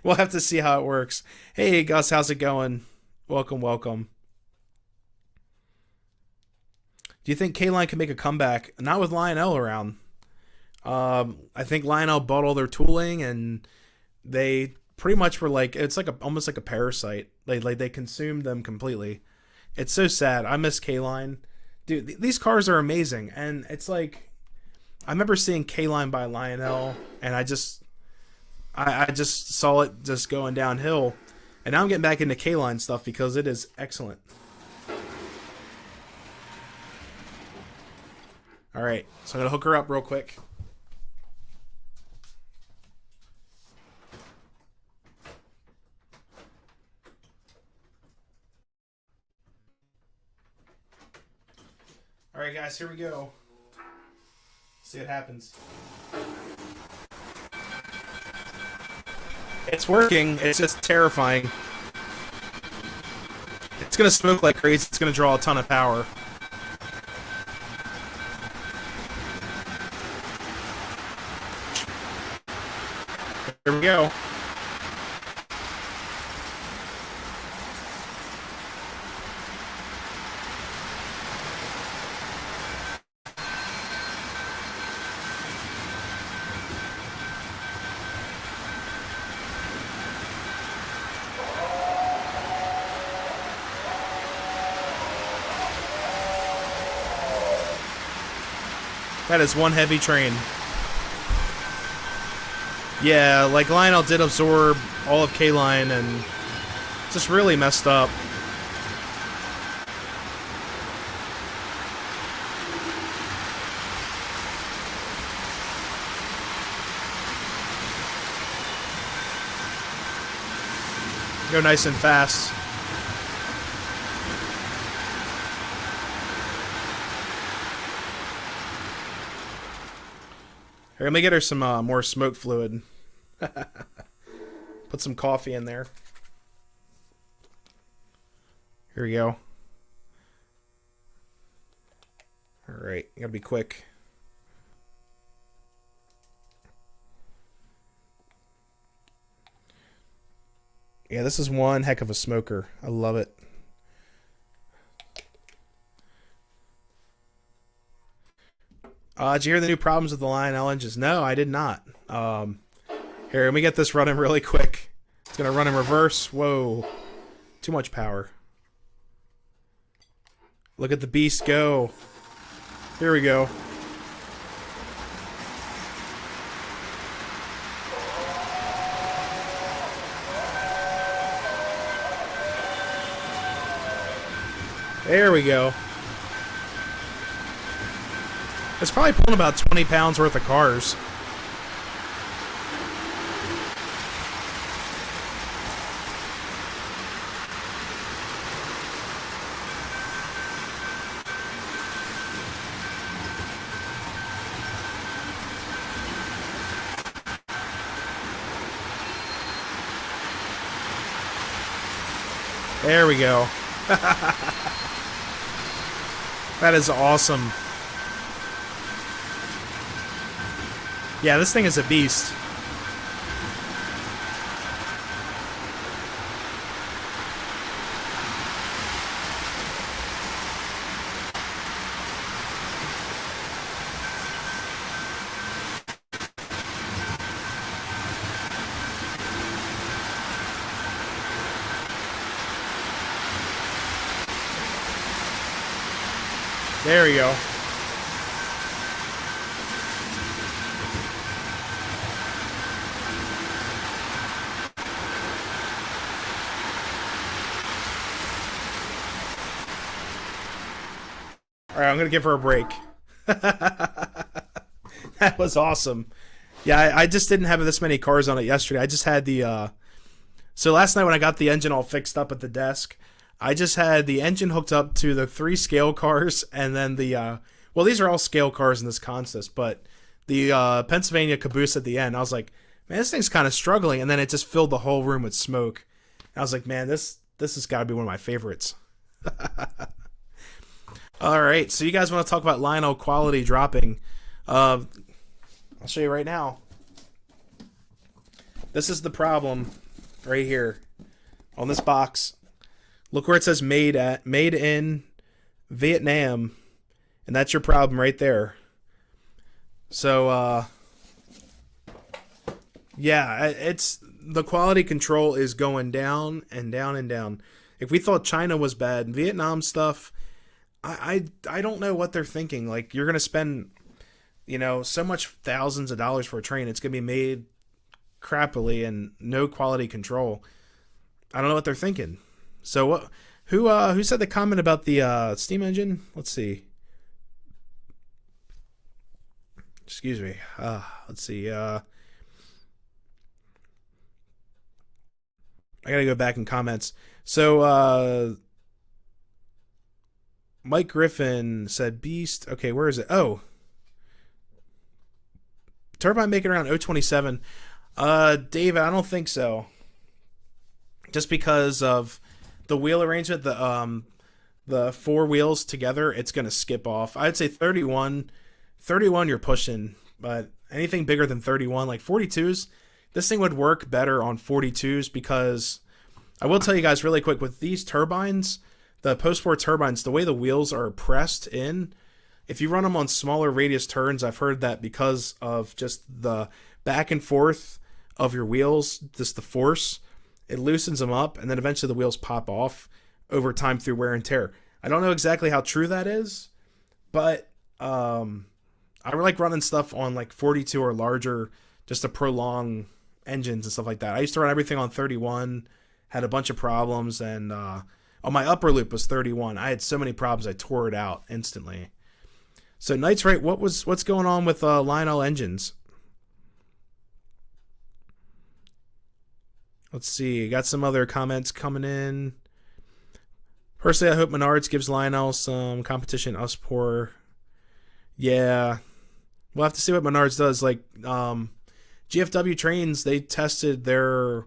We'll have to see how it works. Hey, Gus, how's it going? Welcome, welcome. Do you think K-Line can make a comeback? Not with Lionel around. I think Lionel bought all their tooling, and they pretty much were like, it's like almost like a parasite. Like they consumed them completely. It's so sad. I miss K-Line. Dude, these cars are amazing. And it's like, I remember seeing K-Line by Lionel, and I just saw it just going downhill. And now I'm getting back into K-Line stuff because it is excellent. All right, so I'm going to hook her up real quick. All right, guys, here we go. See what happens. It's working. It's just terrifying. It's going to smoke like crazy. It's going to draw a ton of power. Here we go. That is one heavy train. Yeah, like Lionel did absorb all of K-Line and just really messed up. Go nice and fast. Here, let me get her some more smoke fluid. Put some coffee in there. Here we go. Alright, you gotta be quick. Yeah, this is one heck of a smoker. I love it. Did you hear the new problems with the Lionel engines? No, I did not. Here, let me get this running really quick. It's going to run in reverse. Whoa. Too much power. Look at the beast go. Here we go. There we go. It's probably pulling about 20 pounds worth of cars. There we go. That is awesome. Yeah, this thing is a beast. There we go. All right, I'm gonna give her a break. That was awesome. Yeah, I just didn't have this many cars on it yesterday. I just had the so last night when I got the engine all fixed up at the desk, I just had the engine hooked up to the 3 scale cars, and then the well, these are all scale cars in this contest, but the Pennsylvania caboose at the end. I was like, man, this thing's kind of struggling, and then it just filled the whole room with smoke. I was like, man, this has got to be one of my favorites. All right, so you guys want to talk about Lionel quality dropping? I'll show you right now. This is the problem right here on this box. Look where it says made in Vietnam, and that's your problem right there. So yeah, it's the quality control is going down and down and down. If we thought China was bad, Vietnam stuff, I don't know what they're thinking. Like, you're gonna spend, so much thousands of dollars for a train. It's gonna be made crappily and no quality control. I don't know what they're thinking. So what? Who said the comment about the steam engine? Let's see. Excuse me. Let's see. I gotta go back in comments. So Mike Griffin said Beast. Okay, where is it? Oh. Turbine making around 027. David, I don't think so. Just because of the wheel arrangement, the 4 wheels together, it's going to skip off. I'd say 31 you're pushing, but anything bigger than 31, like 42s, this thing would work better on 42s, because I will tell you guys really quick, with these turbines, the post-sport turbines, the way the wheels are pressed in, if you run them on smaller radius turns, I've heard that because of just the back and forth of your wheels, just the force, it loosens them up, and then eventually the wheels pop off over time through wear and tear. I don't know exactly how true that is, but I like running stuff on like 42 or larger just to prolong engines and stuff like that. I used to run everything on 31, had a bunch of problems, and on my upper loop was 31. I had so many problems I tore it out instantly. So Knight's right. What's going on with Lionel engines? Let's see. Got some other comments coming in. Personally, I hope Menards gives Lionel some competition. Us poor. Yeah. We'll have to see what Menards does. Like, GFW Trains, they tested their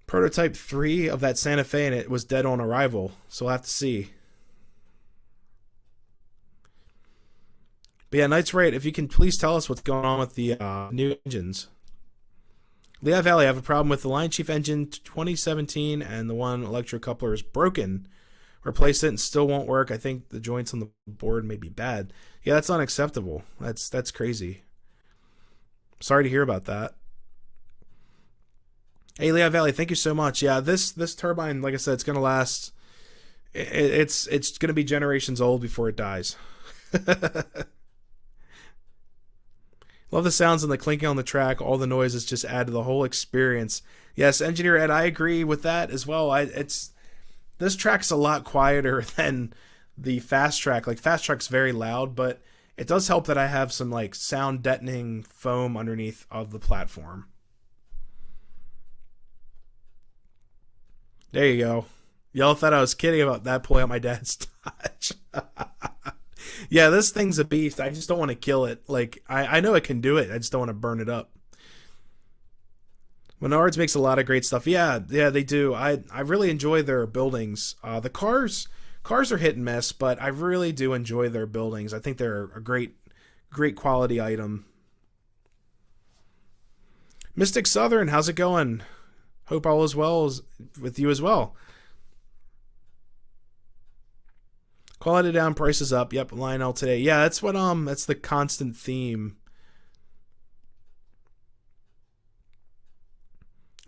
prototype 3 of that Santa Fe, and it was dead on arrival. So we'll have to see. But yeah, Knight's right. If you can please tell us what's going on with the new engines. Lehigh Valley, I have a problem with the Lion Chief engine 2017, and the one electrocoupler is broken. Replaced it and still won't work. I think the joints on the board may be bad. Yeah, that's unacceptable. That's crazy. Sorry to hear about that. Hey, Lehigh Valley, thank you so much. Yeah, this turbine, like I said, it's gonna last. It's gonna be generations old before it dies. Love the sounds and the clinking on the track. All the noises just add to the whole experience. Yes, Engineer Ed, I agree with that as well. This track's a lot quieter than the fast track. Like, fast track's very loud, but it does help that I have some like sound deadening foam underneath of the platform. There you go. Y'all thought I was kidding about that pulling out my dad's Dodge. Yeah, this thing's a beast. I just don't want to kill it. Like, I know it can do it. I just don't want to burn it up. Menards makes a lot of great stuff. Yeah, they do. I really enjoy their buildings. The cars Cars are hit and miss, but I really do enjoy their buildings. I think they're a great quality item. Mystic Southern, how's it going? Hope all is well with you as well. Quality down, prices up. Yep, Lionel today. Yeah, that's the constant theme.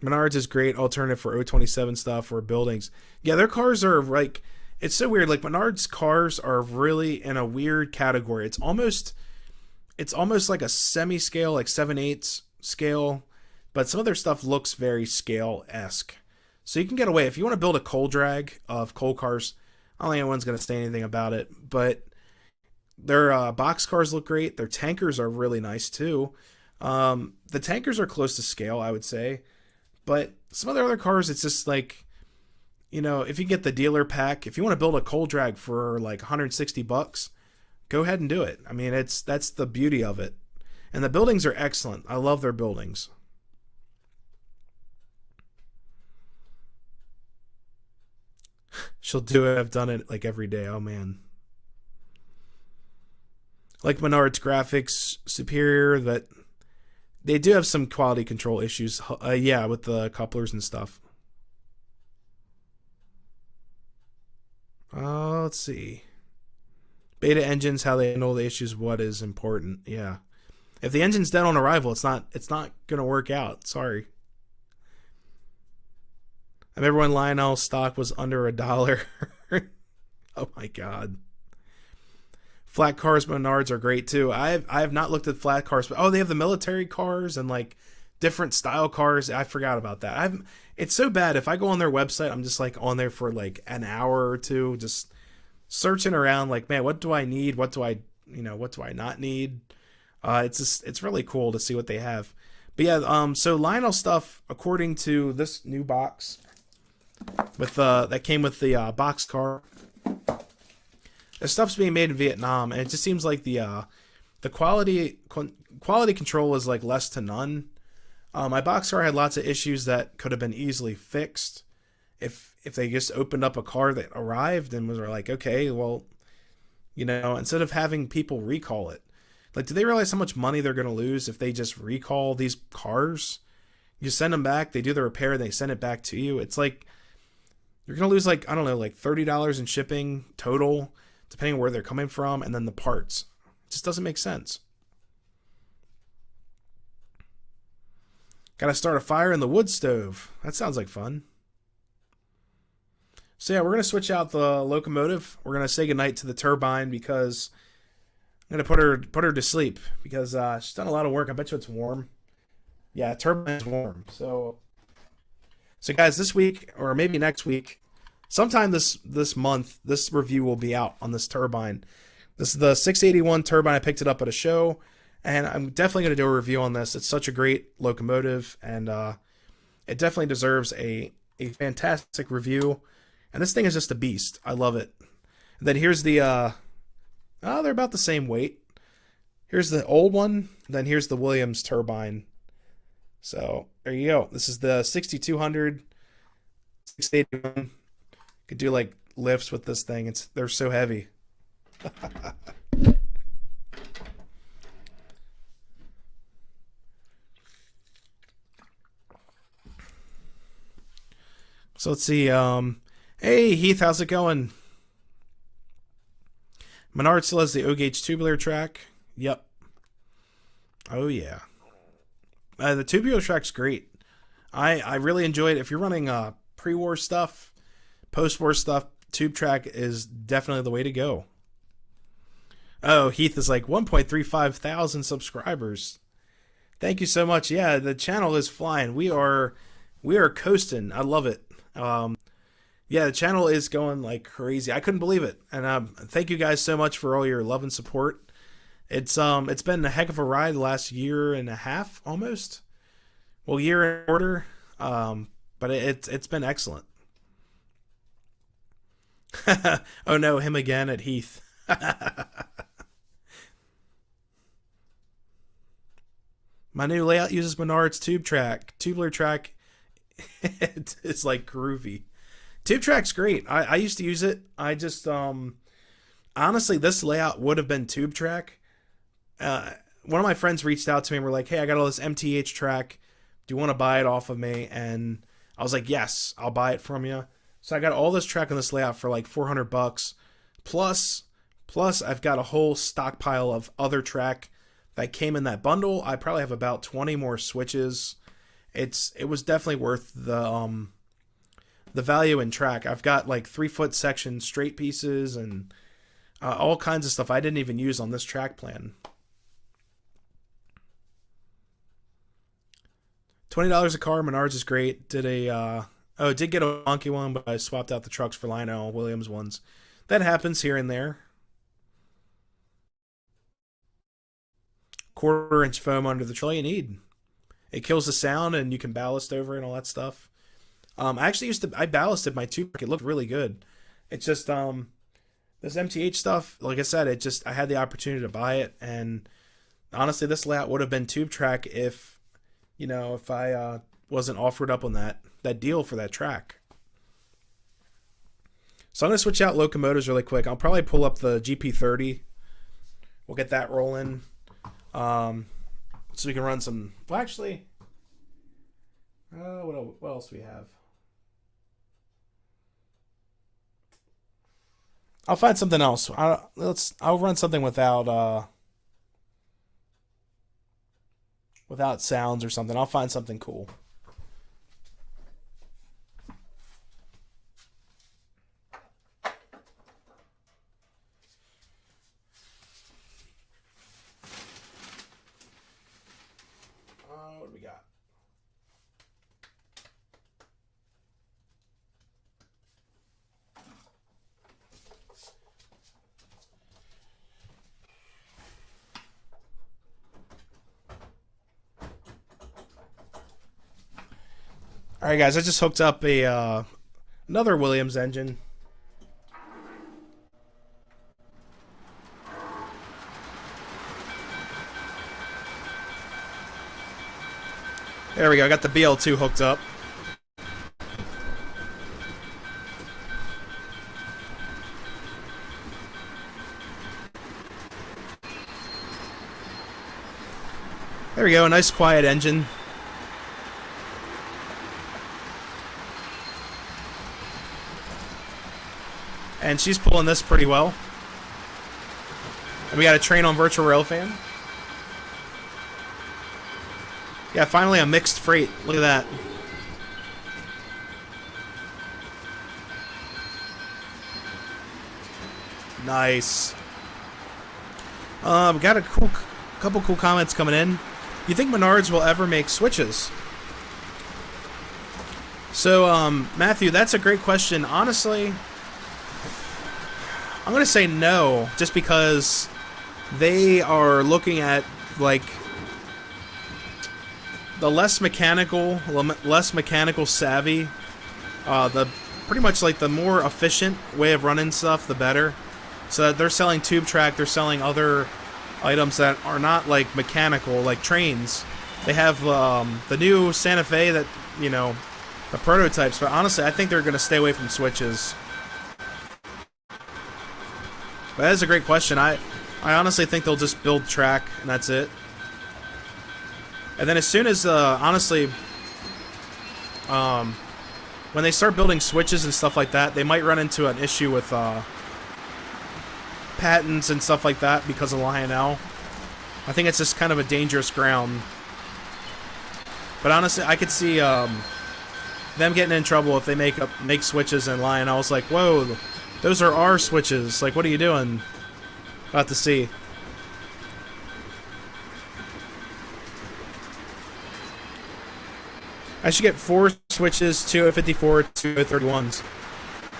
Menards is great alternative for 027 stuff or buildings. Yeah, their cars are like, it's so weird. Like Menards cars are really in a weird category. It's almost like a semi-scale, like 7/8 scale, but some of their stuff looks very scale-esque. So you can get away if you want to build a coal drag of coal cars. I don't think anyone's going to say anything about it, but their box cars look great. Their tankers are really nice too. The tankers are close to scale, I would say. But some of their other cars, it's just like, if you get the dealer pack, if you want to build a coal drag for like $160, go ahead and do it. I mean, that's the beauty of it. And the buildings are excellent. I love their buildings. She'll do it. I've done it like every day. Oh man. Like Menards graphics superior, that they do have some quality control issues. Yeah, with the couplers and stuff. Let's see. Beta engines, how they handle the issues, what is important. Yeah. If the engine's dead on arrival, it's not gonna work out. Sorry. I remember when Lionel stock was under $1. Oh my god. Flat cars, Menards are great too. I have not looked at flat cars, but they have the military cars and like different style cars. I forgot about that. It's so bad. If I go on their website, I'm just like on there for like an hour or two, just searching around. Like, man, what do I need? What do I not need? It's really cool to see what they have. But yeah, so Lionel stuff, according to this new box, with that came with the box car. The stuff's being made in Vietnam, and it just seems like the quality control is like less to none. My box car had lots of issues that could have been easily fixed if they just opened up a car that arrived and was like, okay, well, instead of having people recall it. Like, do they realize how much money they're going to lose if they just recall these cars? You send them back, they do the repair, and they send it back to you. It's like you're going to lose like, I don't know, like $30 in shipping total, depending on where they're coming from, and then the parts. It just doesn't make sense. Gotta start a fire in the wood stove. That sounds like fun. So yeah, we're going to switch out the locomotive. We're going to say goodnight to the turbine because I'm going to put her to sleep because she's done a lot of work. I bet you it's warm. Yeah, turbine's warm. So guys, this week or maybe next week, sometime this month, this review will be out on this turbine. This is the 681 turbine. I picked it up at a show, and I'm definitely going to do a review on this. It's such a great locomotive, and it definitely deserves a fantastic review. And this thing is just a beast. I love it. And then here's the they're about the same weight. Here's the old one. Then here's the Williams turbine. So there you go. This is the 6200 681. Could do like lifts with this thing. They're so heavy. So let's see. Hey Heath, how's it going? Menard still has the O-gauge tubular track. Yep. Oh yeah. The tubular track's great. I really enjoy it. If you're running pre-war stuff, post-war stuff, tube track is definitely the way to go. Oh, Heath is like 1.35 thousand subscribers. Thank you so much. Yeah, the channel is flying. We are coasting. I love it. Yeah, the channel is going like crazy. I couldn't believe it. And thank you guys so much for all your love and support. It's been a heck of a ride the last year and a half almost. Well, year in order. But it's been excellent. Oh no, him again at Heath. My new layout uses Menard's tubular track. It's like groovy. Tube track's great. I used to use it. I just honestly, this layout would have been tube track. One of my friends reached out to me and were like, "Hey, I got all this MTH track. Do you want to buy it off of me?" And I was like, "Yes, I'll buy it from you." So I got all this track on this layout for like $400 plus. Plus, I've got a whole stockpile of other track that came in that bundle. I probably have about 20 more switches. It was definitely worth the value in track. I've got like 3-foot section straight pieces and all kinds of stuff I didn't even use on this track plan. $20 a car. Menards is great. Did get a wonky one, but I swapped out the trucks for Lionel Williams ones. That happens here and there. 1/4-inch foam under the trailer you need. It kills the sound and you can ballast over it and all that stuff. I actually I ballasted my tube. It looked really good. It's just this MTH stuff, like I said, I had the opportunity to buy it, and honestly, this layout would have been tube track if I wasn't offered up on that deal for that track. So I'm gonna switch out locomotives really quick. I'll probably pull up the GP30. We'll get that rolling, so we can run some. Well, actually, what else do we have? I'll find something else. I'll run something without sounds or something. I'll find something cool. What do we got? All right, guys, I just hooked up another Williams engine. There we go. I got the BL2 hooked up. There we go. A nice quiet engine. And she's pulling this pretty well. And we got a train on virtual railfan. Yeah, finally a mixed freight. Look at that. Nice. We got a couple cool comments coming in. You think Menards will ever make switches? So, Matthew, that's a great question. Honestly, I'm going to say no, just because they are looking at, like, the less mechanical savvy, the pretty much like the more efficient way of running stuff, the better. So they're selling tube track, they're selling other items that are not like mechanical, like trains. They have the new Santa Fe that, the prototypes, but honestly, I think they're going to stay away from switches. But that is a great question. I honestly think they'll just build track, and that's it. And then as soon as, honestly, when they start building switches and stuff like that, they might run into an issue with patents and stuff like that because of Lionel. I think it's just kind of a dangerous ground. But honestly, I could see them getting in trouble if they make switches and Lionel's like, whoa, those are our switches. Like, what are you doing? About to see. I should get 4 switches, 2 at 54, 2 at 31s.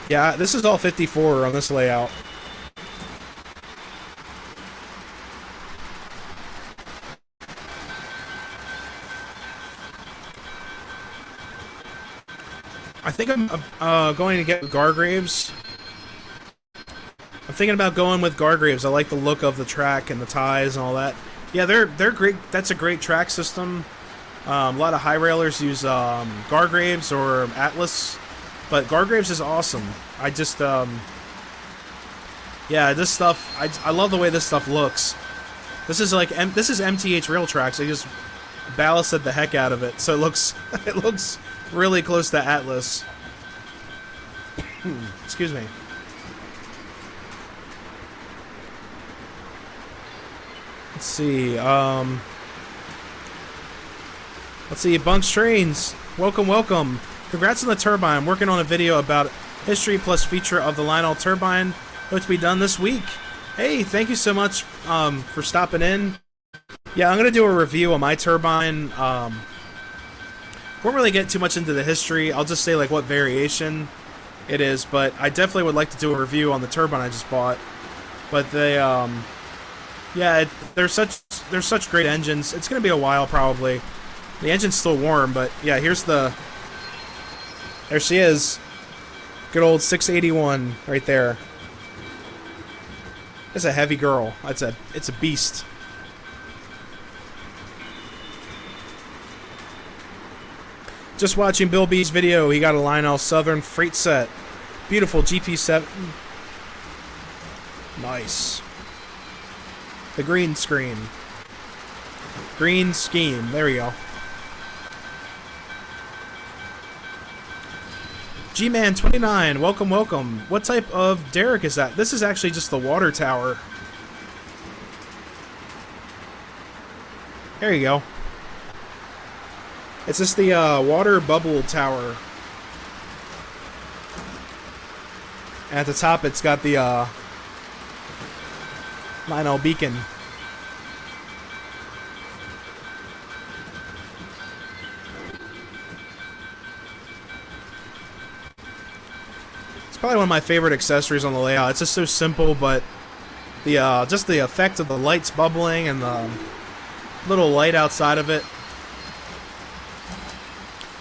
Yeah, this is all 54 on this layout. I think I'm going to get Gargraves. I'm thinking about going with Gargraves. I like the look of the track and the ties and all that. Yeah, they're great. That's a great track system. A lot of high railers use Gargraves or Atlas. But Gargraves is awesome. I just, yeah, this stuff, I love the way this stuff looks. This is like, this is MTH Rail Tracks. They just ballasted the heck out of it. So it looks, it looks really close to Atlas. Excuse me. Let's see, Bunks Trains. Welcome, welcome. Congrats on the Turbine. I'm working on a video about history plus feature of the Lionel Turbine. Hope to be done this week. Hey, thank you so much for stopping in. Yeah, I'm going to do a review on my Turbine. Won't really get too much into the history. I'll just say like what variation it is, but I definitely would like to do a review on the Turbine I just bought. But they, yeah, they're such great engines. It's going to be a while probably. The engine's still warm, but yeah, here's the... There she is. Good old 681 right there. It's a heavy girl. It's a beast. Just watching Bill B's video. He got a Lionel Southern freight set. Beautiful GP7. Nice. The green screen. Green scheme. There we go. G-Man 29, welcome, welcome. What type of derrick is that? This is actually just the water tower. There you go. It's just the water bubble tower. And at the top, it's got the Lionel beacon. It's probably one of my favorite accessories on the layout. It's just so simple, but the just the effect of the lights bubbling and the little light outside of it.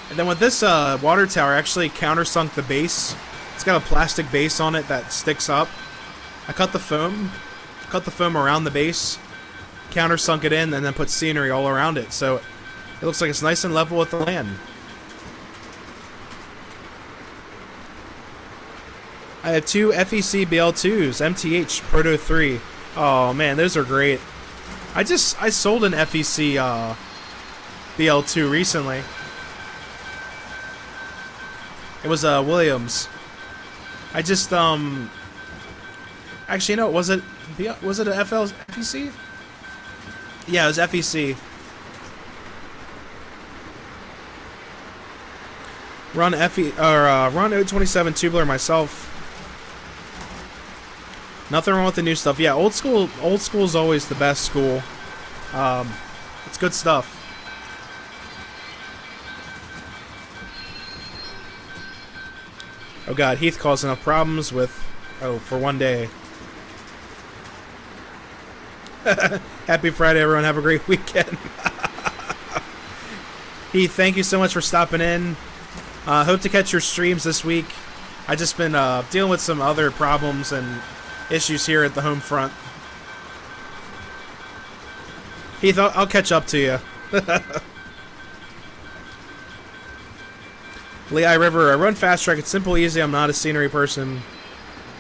And then with this water tower, I actually countersunk the base. It's got a plastic base on it that sticks up. I cut the foam around the base, countersunk it in, and then put scenery all around it. So it looks like it's nice and level with the land. I have two FEC BL2s, MTH Proto 3. Oh man, those are great. I sold an FEC BL2 recently. It was Williams. I just actually no, was it a FEC? Yeah, it was FEC. Run run 027 tubular myself. Nothing wrong with the new stuff. Yeah, old school is always the best school. It's good stuff. Oh god, Heath caused enough problems with... Oh, for one day. Happy Friday, everyone. Have a great weekend. Heath, thank you so much for stopping in. Hope to catch your streams this week. I just been dealing with some other problems and issues here at the home front. Heath, I'll catch up to you. Lehigh River, I run fast track. It's simple, easy. I'm not a scenery person.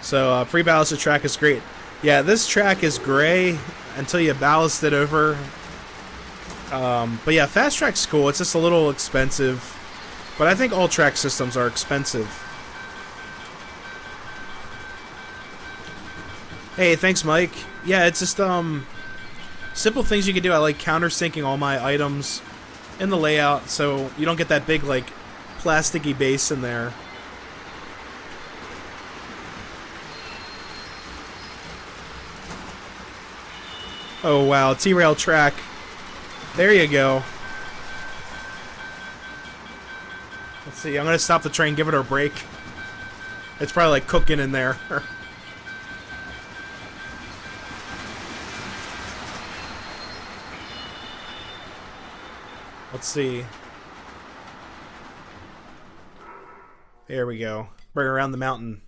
So pre-ballasted track is great. Yeah, this track is gray until you ballast it over. But yeah, fast track's cool. It's just a little expensive. But I think all track systems are expensive. Hey, thanks, Mike. Yeah, it's just simple things you can do. I like countersinking all my items in the layout so you don't get that big like plasticky base in there. Oh wow, T-rail track. There you go. Let's see, I'm gonna stop the train, give it a break. It's probably like cooking in there. Let's see. There we go. Bring around the mountain.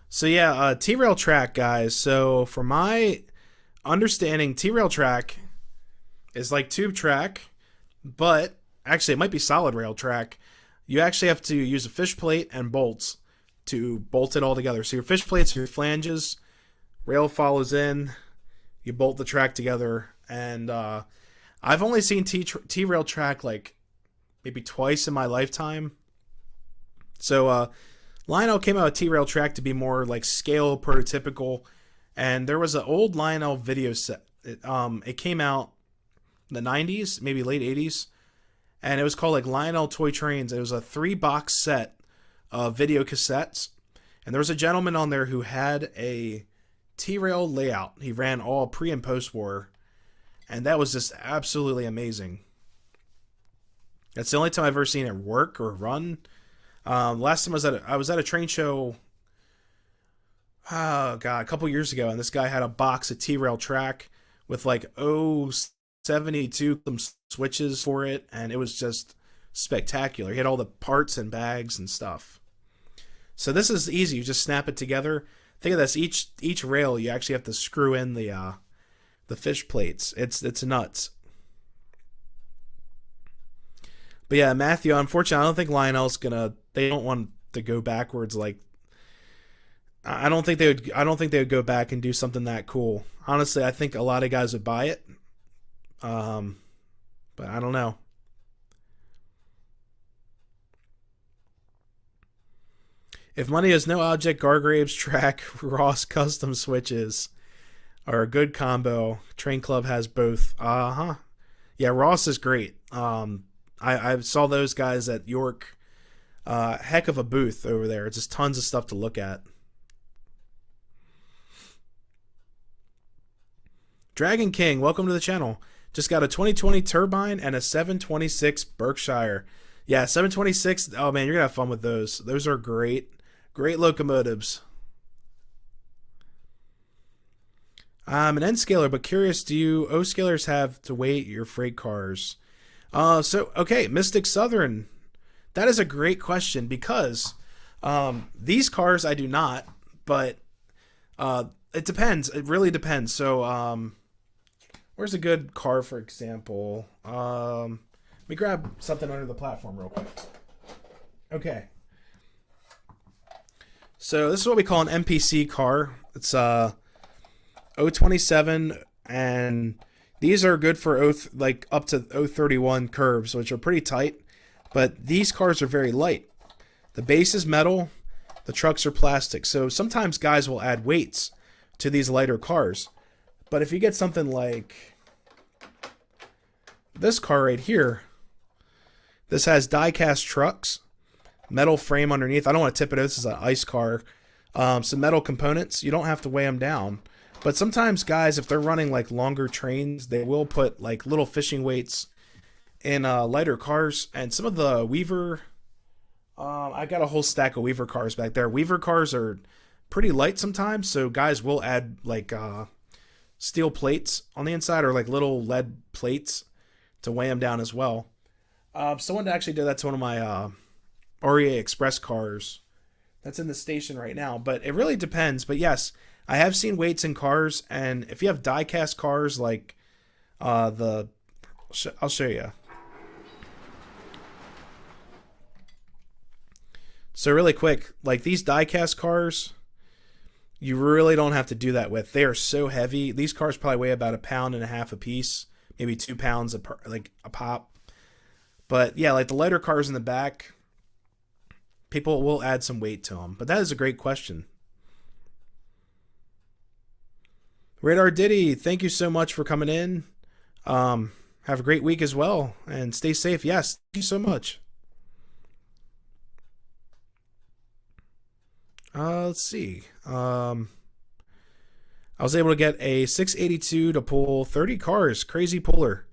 So yeah, T-rail track, guys. So from my understanding, T-rail track is like tube track, but actually it might be solid rail track. you actually have to use a fish plate and bolts to bolt it all together. So your fish plates, your flanges, rail follows in, you bolt the track together, and I've only seen T-rail track like maybe twice in my lifetime. So Lionel came out with T-rail track to be more like scale prototypical, and there was an old Lionel video set. It came out in the 90s, maybe late 80s, and it was called like Lionel Toy Trains. It was a 3-box set of video cassettes, and there was a gentleman on there who had a T-rail layout. He ran all pre and post war, and that was just absolutely amazing. That's the only time I've ever seen it work or run. Last time I was at a train show. Oh god, a couple years ago, and this guy had a box of T-rail track with like 72 switches for it, and it was just spectacular. He had all the parts and bags and stuff. So this is easy. You just snap it together. Think of this: each rail you actually have to screw in the fish plates. It's nuts. But yeah, Matthew, unfortunately, I don't think Lionel's gonna. They don't want to go backwards. Like, I don't think they would. I don't think they would go back and do something that cool. Honestly, I think a lot of guys would buy it. But I don't know. If money is no object, Gargrave's track, Ross custom switches are a good combo. Train Club has both. Yeah, Ross is great. I saw those guys at York. Heck of a booth over there. It's just tons of stuff to look at. Dragon King, welcome to the channel. Just got a 2020 Turbine and a 726 Berkshire. Yeah, 726. Oh man, you're gonna have fun with those. Those are great. Great locomotives. I'm an N scaler, but curious, do you O scalers have to weight your freight cars? Okay, Mystic Southern. That is a great question because these cars I do not, but it depends. It really depends. So where's a good car, for example? Let me grab something under the platform real quick. Okay. So this is what we call an MPC car. It's 027, and these are good for like up to 031 curves, which are pretty tight. But these cars are very light. The base is metal. The trucks are plastic. So sometimes guys will add weights to these lighter cars. But if you get something like this car right here, this has die-cast trucks, metal frame underneath. I don't want to tip it out. This is an ice car. Some metal components. You don't have to weigh them down. But sometimes guys, if they're running like longer trains, they will put like little fishing weights in lighter cars. And some of the Weaver, I got a whole stack of Weaver cars back there. Weaver cars are pretty light sometimes, so guys will add like steel plates on the inside or like little lead plates to weigh them down as well. Someone actually did that to one of my REA Express cars that's in the station right now. But it really depends. But yes, I have seen weights in cars, and if you have die-cast cars like I'll show you. So really quick, like these die-cast cars, you really don't have to do that with. They are so heavy. These cars probably weigh about 1.5 pounds a piece, maybe 2 pounds a pop. But yeah, like the lighter cars in the back, people will add some weight to them. But that is a great question. Radar Diddy, thank you so much for coming in. Have a great week as well, and stay safe. Yes, thank you so much. Let's see. I was able to get a 682 to pull 30 cars. Crazy puller.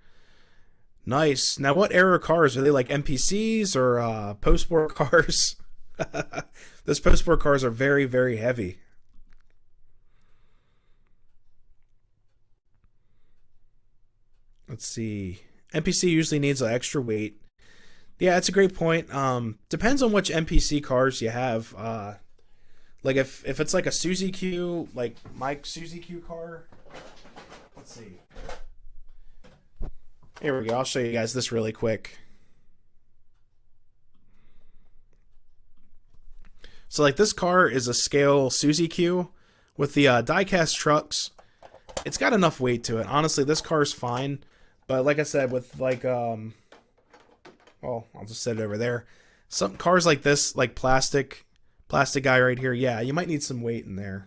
Nice. Now, what era cars? Are they like MPCs or post-war cars? Those post-war cars are very, very heavy. Let's see. MPC usually needs an extra weight. Yeah, that's a great point. Depends on which MPC cars you have. Like if it's like a Suzy Q, like my Suzy Q car. Let's see. Here we go. I'll show you guys this really quick. So like this car is a scale Suzy Q with the die-cast trucks. It's got enough weight to it. Honestly, this car's fine. But like I said, with like, well, I'll just set it over there. Some cars like this, like plastic guy right here, yeah, you might need some weight in there.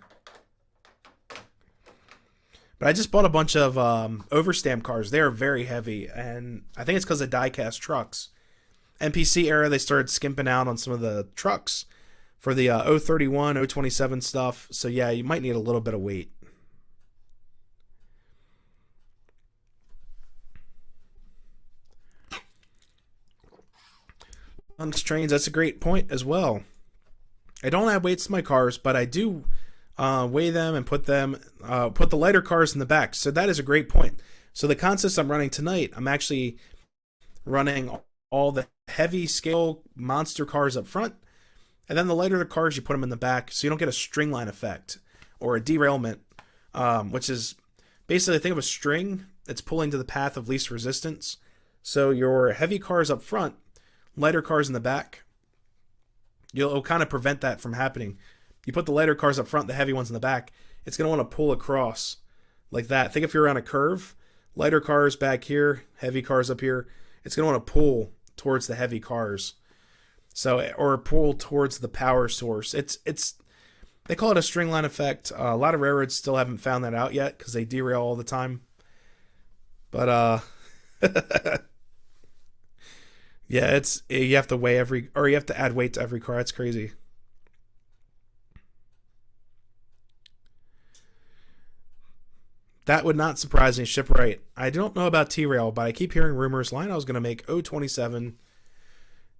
But I just bought a bunch of overstamp cars. They are very heavy, and I think it's because of die-cast trucks. NPC era, they started skimping out on some of the trucks for the 031, 027 stuff. So yeah, you might need a little bit of weight. On trains, that's a great point as well. I don't add weights to my cars, but I do weigh them and put the lighter cars in the back. So that is a great point. So the contest I'm running tonight, I'm actually running all the heavy scale monster cars up front, and then the lighter the cars, you put them in the back, so you don't get a string line effect or a derailment, which is basically, think of a string that's pulling to the path of least resistance. So your heavy cars up front, lighter cars in the back, it'll kind of prevent that from happening. You put the lighter cars up front, the heavy ones in the back, it's going to want to pull across like that. Think if you're on a curve, lighter cars back here, heavy cars up here, it's going to want to pull towards the heavy cars. So, or pull towards the power source. It's they call it a string line effect. A lot of railroads still haven't found that out yet because they derail all the time. But yeah, you have to weigh you have to add weight to every car. It's crazy. That would not surprise me. Shipwright. I don't know about T-Rail, but I keep hearing rumors. Lionel's going to make 027.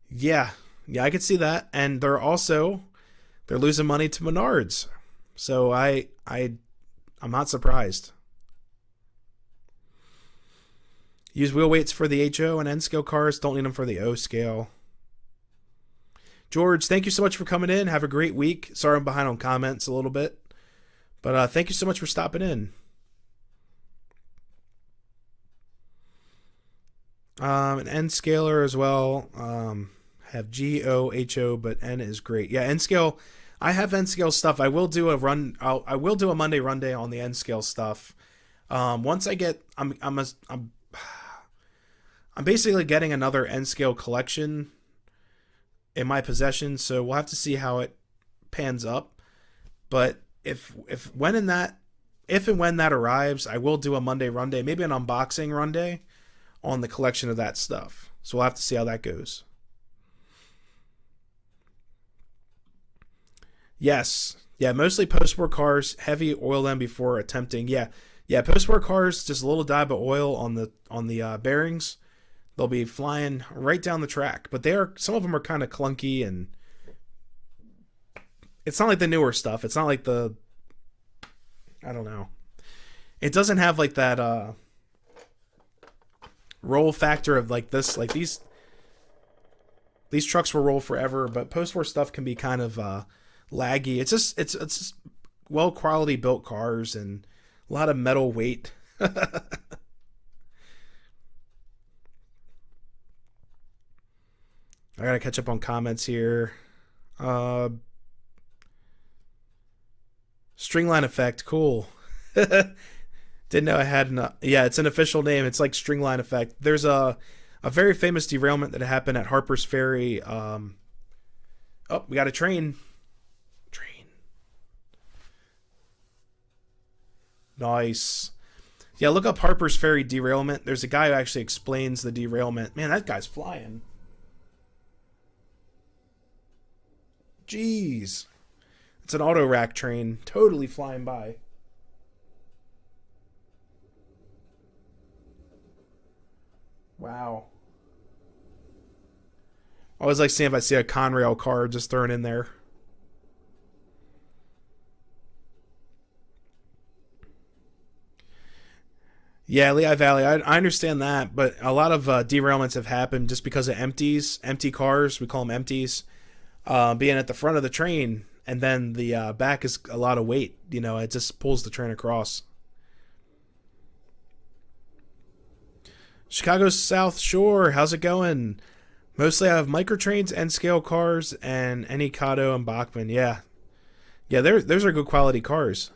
Yeah, I could see that. And they're losing money to Menards. So I'm not surprised. Use wheel weights for the HO and N scale cars. Don't need them for the O scale. George, thank you so much for coming in. Have a great week. Sorry I'm behind on comments a little bit. But thank you so much for stopping in. An N scaler as well. Have GOHO, but N is great. Yeah, N scale. I have N scale stuff. I will do a run. I will do a Monday run day on the N scale stuff. Once I get, I'm basically getting another N scale collection in my possession, so we'll have to see how it pans up. But if and when that arrives, I will do a Monday run day, maybe an unboxing run day on the collection of that stuff. So we'll have to see how that goes. Yes. Yeah, mostly post-war cars, heavy oil them before attempting. Yeah, post-war cars, just a little dab of oil on the bearings. They'll be flying right down the track. But some of them are kind of clunky, and it's not like the newer stuff. It's not like I don't know. It doesn't have like that roll factor of like this. Like these trucks will roll forever, but post-war stuff can be kind of laggy. It's just well quality built cars and a lot of metal weight. I gotta catch up on comments here. Stringline effect, cool. Didn't know I had yeah, it's an official name. It's like stringline effect. There's a very famous derailment that happened at Harper's Ferry. Oh, we got a train. Nice. Yeah, look up Harper's Ferry derailment. There's a guy who actually explains the derailment. Man, that guy's flying. Jeez. It's an auto rack train. Totally flying by. Wow. I always like seeing if I see a Conrail car just thrown in there. Yeah, Lehigh Valley, I understand that, but a lot of derailments have happened just because of empty cars, we call them empties, being at the front of the train, and then the back is a lot of weight, it just pulls the train across. Chicago South Shore, how's it going? Mostly I have microtrains, N scale cars, and any Kato and Bachmann. Yeah, yeah, those are good quality cars.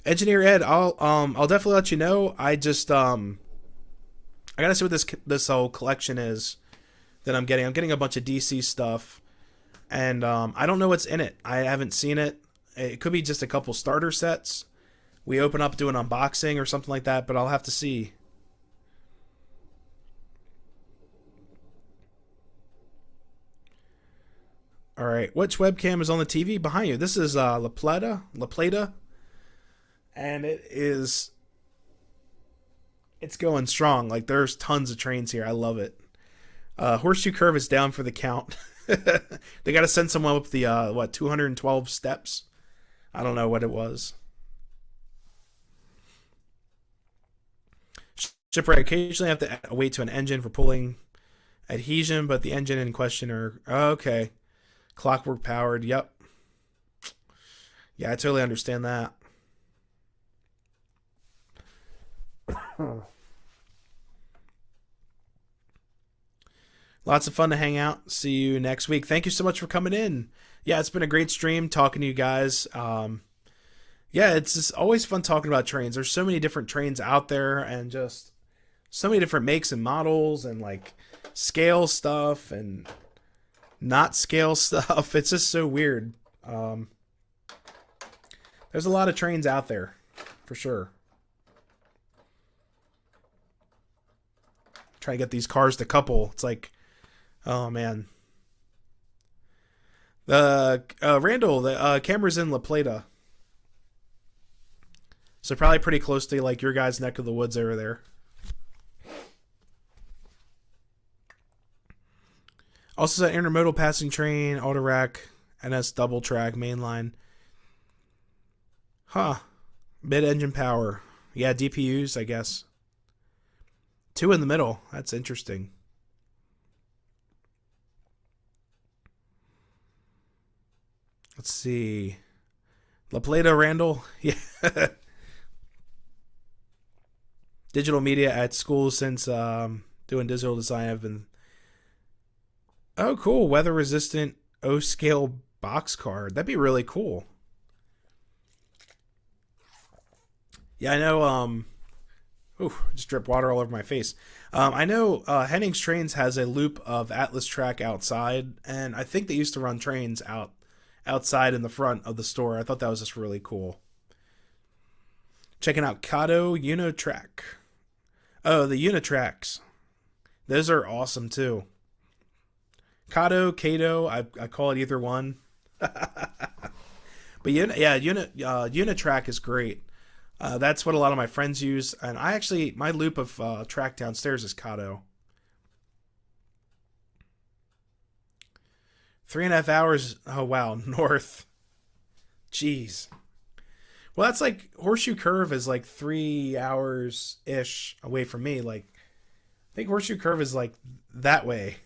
Engineer Ed, I'll definitely let you know. I gotta see what this whole collection is that I'm getting. I'm getting a bunch of DC stuff, and I don't know what's in it. I haven't seen it. It could be just a couple starter sets. We open up, do an unboxing or something like that, but I'll have to see. All right, which webcam is on the TV behind you? This is La Plata, and it's going strong. Like there's tons of trains here. I love it. Horseshoe Curve is down for the count. They got to send someone up the 212 steps. I don't know what it was. Shipwright, occasionally have to wait to an engine for pulling adhesion, but the engine in question are okay. Clockwork powered. Yep. Yeah, I totally understand that. Lots of fun to hang out. See you next week. Thank you so much for coming in. Yeah, it's been a great stream talking to you guys. Yeah, it's just always fun talking about trains. There's so many different trains out there and just so many different makes and models and like scale stuff and not scale stuff. It's just so weird. There's a lot of trains out there for sure. Try to get these cars to couple. It's like, oh man. The Randall, the camera's in La Plata. So probably pretty close to like your guys' neck of the woods over there. Also said intermodal passing train, auto rack, NS double track, mainline. Huh. Mid engine power. Yeah, DPUs, I guess. 2 in the middle. That's interesting. Let's see. La Plata, Randall. Yeah. Digital media at school since doing digital design. I've been. Oh, cool. Weather resistant O scale box card. That'd be really cool. Yeah, I know. Ooh, just dripped water all over my face. I know Henning's Trains has a loop of Atlas track outside, and I think they used to run trains outside in the front of the store. I thought that was just really cool. Checking out Kato Unitrack. Oh, the Unitracks. Those are awesome too. Kato, I call it either one. But Unitrack is great. That's what a lot of my friends use, and my loop of track downstairs is Kato. 3.5 hours. Oh wow, north. Jeez. Well, that's like Horseshoe Curve is like 3 hours ish away from me. Like, I think Horseshoe Curve is like that way.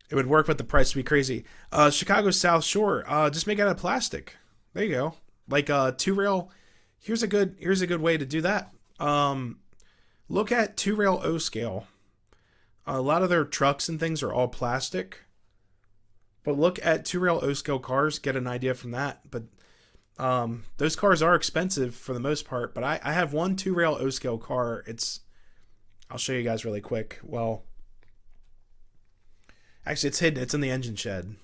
It would work, but the price would be crazy. Chicago South Shore. Just make it out of plastic. There you go. Like 2-rail. Here's a good way to do that. Look at 2-rail O scale. A lot of their trucks and things are all plastic. But look at 2-rail O scale cars. Get an idea from that. But those cars are expensive for the most part. But I have one 2-rail O scale car. I'll show you guys really quick. Well, actually, it's hidden. It's in the engine shed.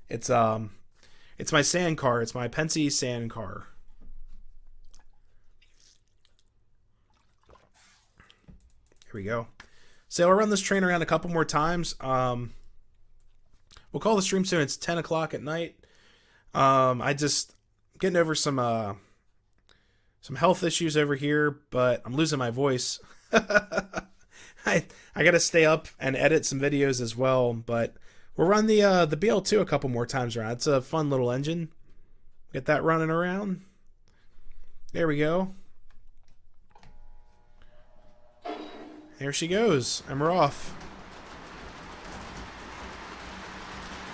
It's my sand car. It's my Penske sand car. Here we go. So I'll run this train around a couple more times. We'll call the stream soon. It's 10 o'clock at night. I just getting over some health issues over here, but I'm losing my voice. I got to stay up and edit some videos as well, but we'll run the BL2 a couple more times around. It's a fun little engine. Get that running around. There we go. There she goes, and we're off.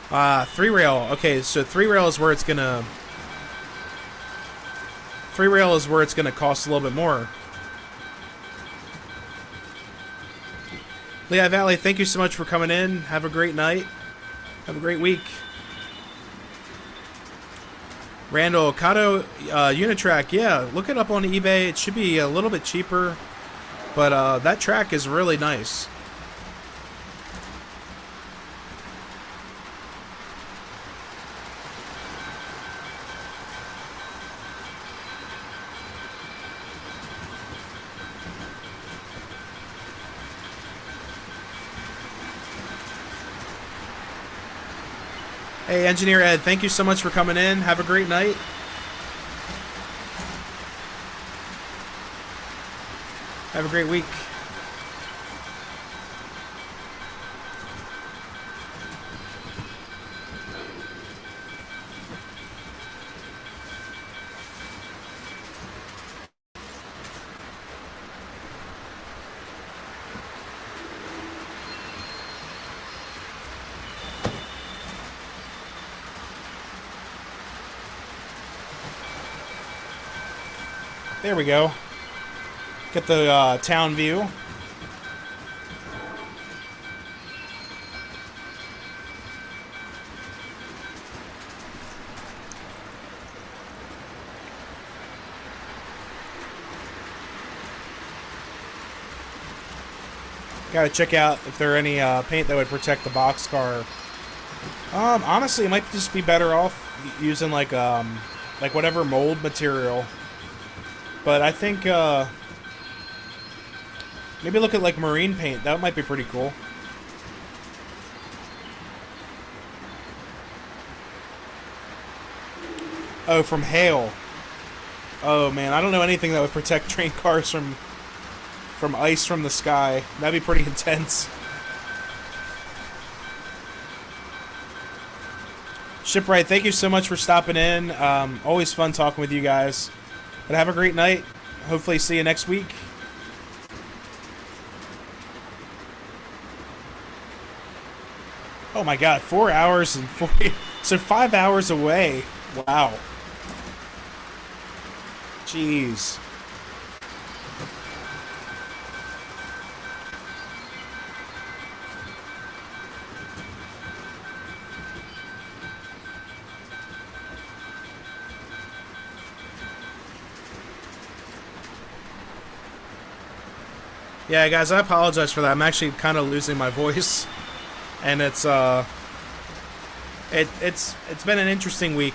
3-rail. Okay, so 3-rail is where it's gonna. Free rail is where it's going to cost a little bit more. Lehigh Valley, thank you so much for coming in. Have a great night. Have a great week. Randall, Kato Unitrack, yeah, look it up on eBay. It should be a little bit cheaper, but that track is really nice. Hey, Engineer Ed, thank you so much for coming in. Have a great night. Have a great week. There we go. Get the town view. Gotta check out if there are any paint that would protect the boxcar. Honestly, it might just be better off using like whatever mold material. But I think maybe look at like marine paint. That might be pretty cool. Oh, from hail. Oh man, I don't know anything that would protect train cars from ice from the sky. That'd be pretty intense. Shipwright, thank you so much for stopping in. Always fun talking with you guys. But have a great night. Hopefully see you next week. Oh my god, 4 hours and 40... So 5 hours away. Wow. Jeez. Yeah, guys, I apologize for that. I'm actually kind of losing my voice, and it's been an interesting week.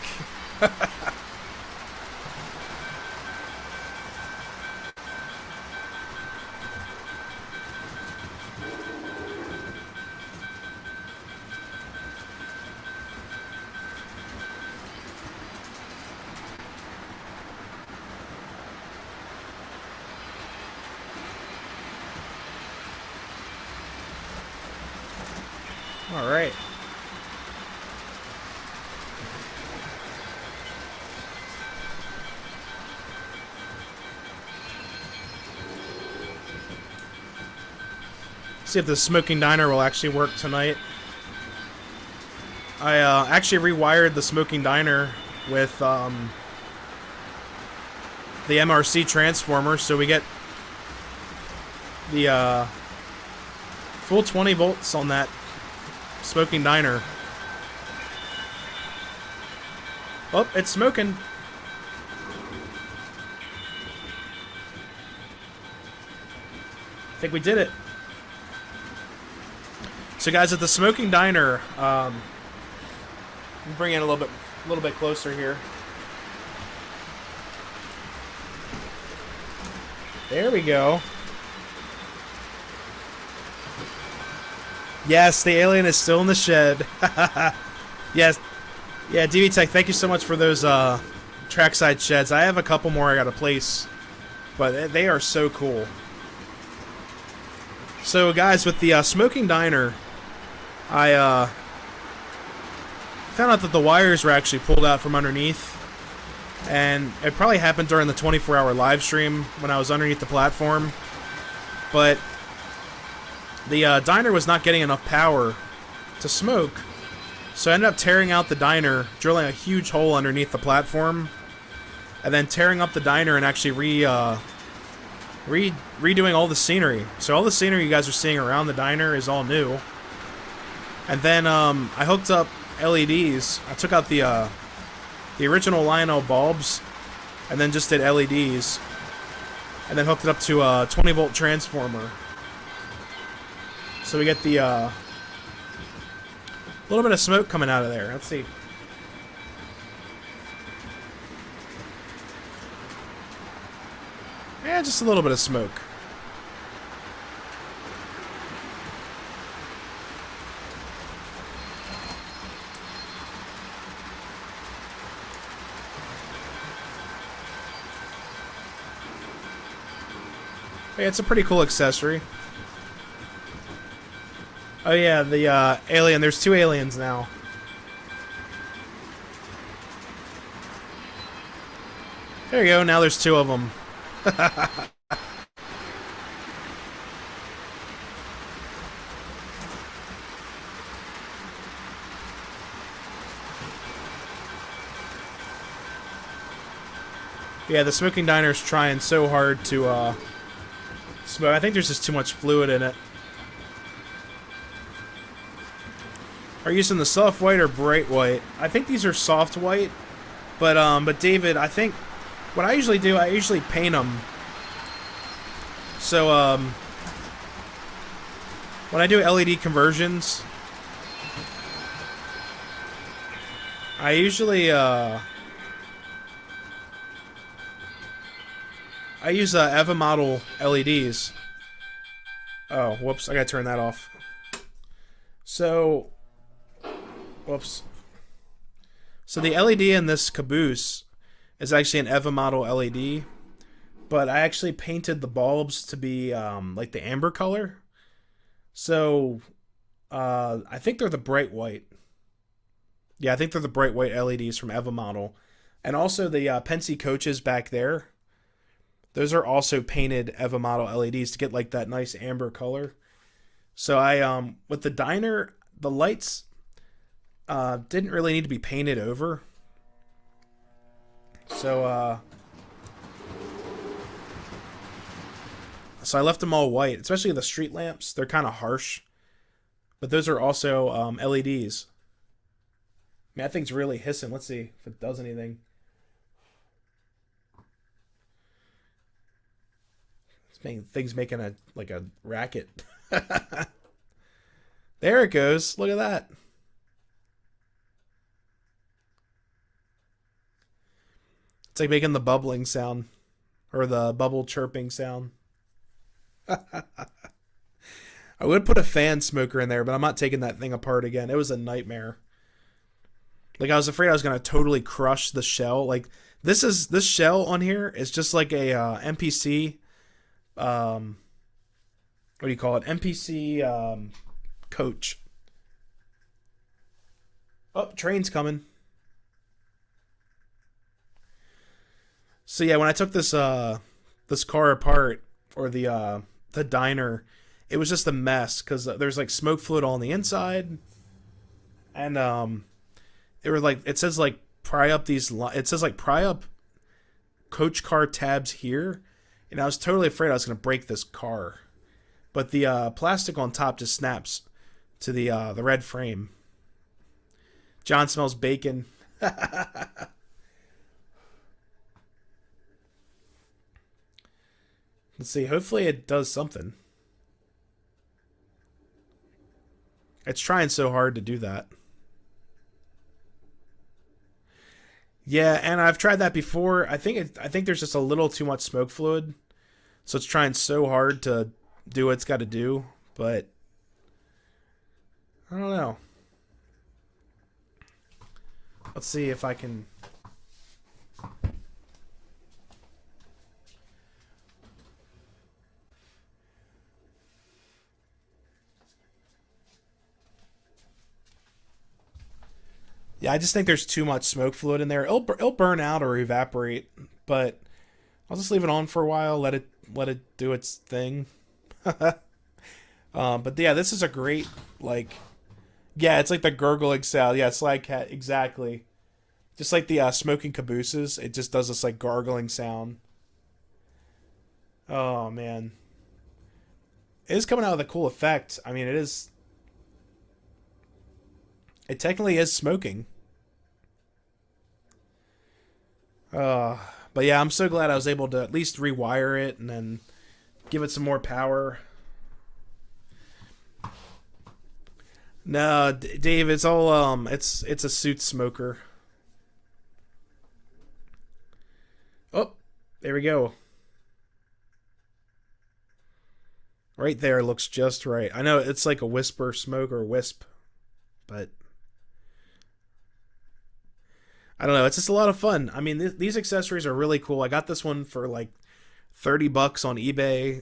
All right. See if the smoking diner will actually work tonight. I actually rewired the smoking diner with the MRC transformer, so we get the full 20 volts on that smoking diner. Oh, it's smoking. I think we did it. So guys, at the smoking diner, bring it a little bit closer here. There we go. Yes, the alien is still in the shed. Yes. Yeah, DV Tech, thank you so much for those trackside sheds. I have a couple more I gotta place, but they are so cool. So guys, with the smoking diner, I found out that the wires were actually pulled out from underneath, and it probably happened during the 24-hour live stream when I was underneath the platform, but the diner was not getting enough power to smoke, so I ended up tearing out the diner, drilling a huge hole underneath the platform, and then tearing up the diner and actually redoing all the scenery. So all the scenery you guys are seeing around the diner is all new. And then I hooked up LEDs. I took out the original Lionel bulbs, and then just did LEDs, and then hooked it up to a 20-volt transformer. So we get the little bit of smoke coming out of there. Let's see. Yeah, just a little bit of smoke. Yeah, it's a pretty cool accessory. Oh yeah, the alien. There's 2 aliens now. There you go. Now there's 2 of them. Yeah, the smoking diner's trying so hard to smoke. I think there's just too much fluid in it. Are you using the soft white or bright white? I think these are soft white, but David, I think what I usually do, I usually paint them. So when I do LED conversions, I usually I use Eva model LEDs. Oh, whoops! I gotta turn that off. So, whoops. So the LED in this caboose is actually an Eva model LED, but I actually painted the bulbs to be like the amber color. So I think they're the bright white. Yeah, I think they're the bright white LEDs from Eva model, and also the Pensy coaches back there. Those are also painted Eva model LEDs to get like that nice amber color. So I with the diner, the lights didn't really need to be painted over. So I left them all white, especially the street lamps. They're kind of harsh, but those are also LEDs. Man, that thing's really hissing. Let's see if it does anything. Thing's making a racket. There it goes. Look at that. It's like making the bubbling sound, or the bubble chirping sound. I would put a fan smoker in there, but I'm not taking that thing apart again. It was a nightmare. Like, I was afraid I was gonna totally crush the shell. Like, this shell on here is just like a MPC. What do you call it? MPC coach. Oh, train's coming. So yeah, when I took this this car apart, or the diner, it was just a mess because there's like smoke fluid all on the inside, and it says like pry up coach car tabs here. And I was totally afraid I was going to break this car. But the plastic on top just snaps to the red frame. John smells bacon. Let's see. Hopefully it does something. It's trying so hard to do that. Yeah, and I've tried that before. I think there's just a little too much smoke fluid. So it's trying so hard to do what it's got to do, but I don't know. Let's see if I can. Yeah, I just think there's too much smoke fluid in there. It'll burn out or evaporate, but I'll just leave it on for a while. Let it do its thing. But yeah, this is a great, like, yeah, it's like the gurgling sound. Yeah, Slag Cat, exactly. Just like the smoking cabooses, it just does this like gargling sound. Oh man, it is coming out with a cool effect. I mean, it is. It technically is smoking. Uh, but yeah, I'm so glad I was able to at least rewire it and then give it some more power. No, Dave, it's all it's a suit smoker. Oh, there we go. Right there looks just right. I know it's like a whisper smoke or wisp, but I don't know. It's just a lot of fun. I mean, these accessories are really cool. I got this one for like 30 bucks on eBay.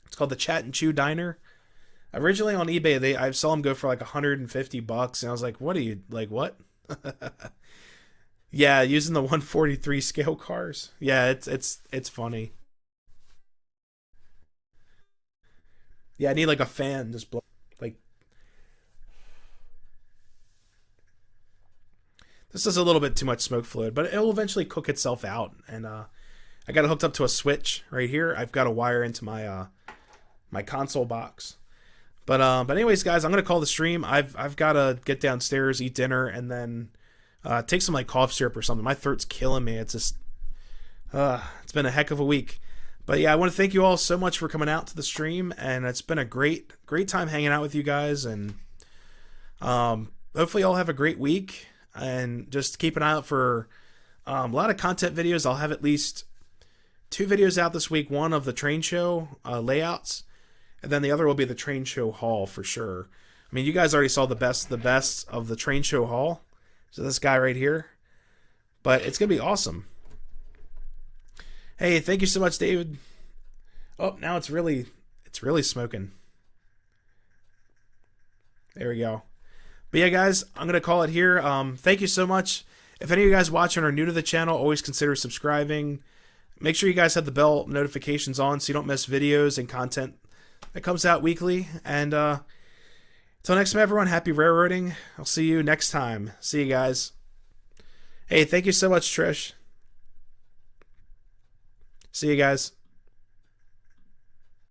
It's called the Chat and Chew Diner. Originally on eBay, I saw them go for like 150 bucks, and I was like, "What are you like? What?" Yeah, using the 143 scale cars. Yeah, it's funny. Yeah, I need like a fan just blow. Like this is a little bit too much smoke fluid, but it'll eventually cook itself out. And I got it hooked up to a switch right here. I've got a wire into my console box. But anyways, guys, I'm gonna call the stream. I've got to get downstairs, eat dinner, and then take some like cough syrup or something. My throat's killing me. It's just it's been a heck of a week. But yeah, I want to thank you all so much for coming out to the stream, and it's been a great time hanging out with you guys. And hopefully, y'all have a great week. And just keep an eye out for a lot of content videos. I'll have at least 2 videos out this week. One of the train show layouts, and then the other will be the train show haul for sure. I mean, you guys already saw the best of the train show haul. So this guy right here, but it's gonna be awesome. Hey, thank you so much, David. Oh, now it's really smoking. There we go. But yeah, guys, I'm gonna call it here. Thank you so much. If any of you guys watching are new to the channel, always consider subscribing. Make sure you guys have the bell notifications on so you don't miss videos and content that comes out weekly. And until next time, everyone, happy railroading. I'll see you next time. See you guys. Hey, thank you so much, Trish. See you guys.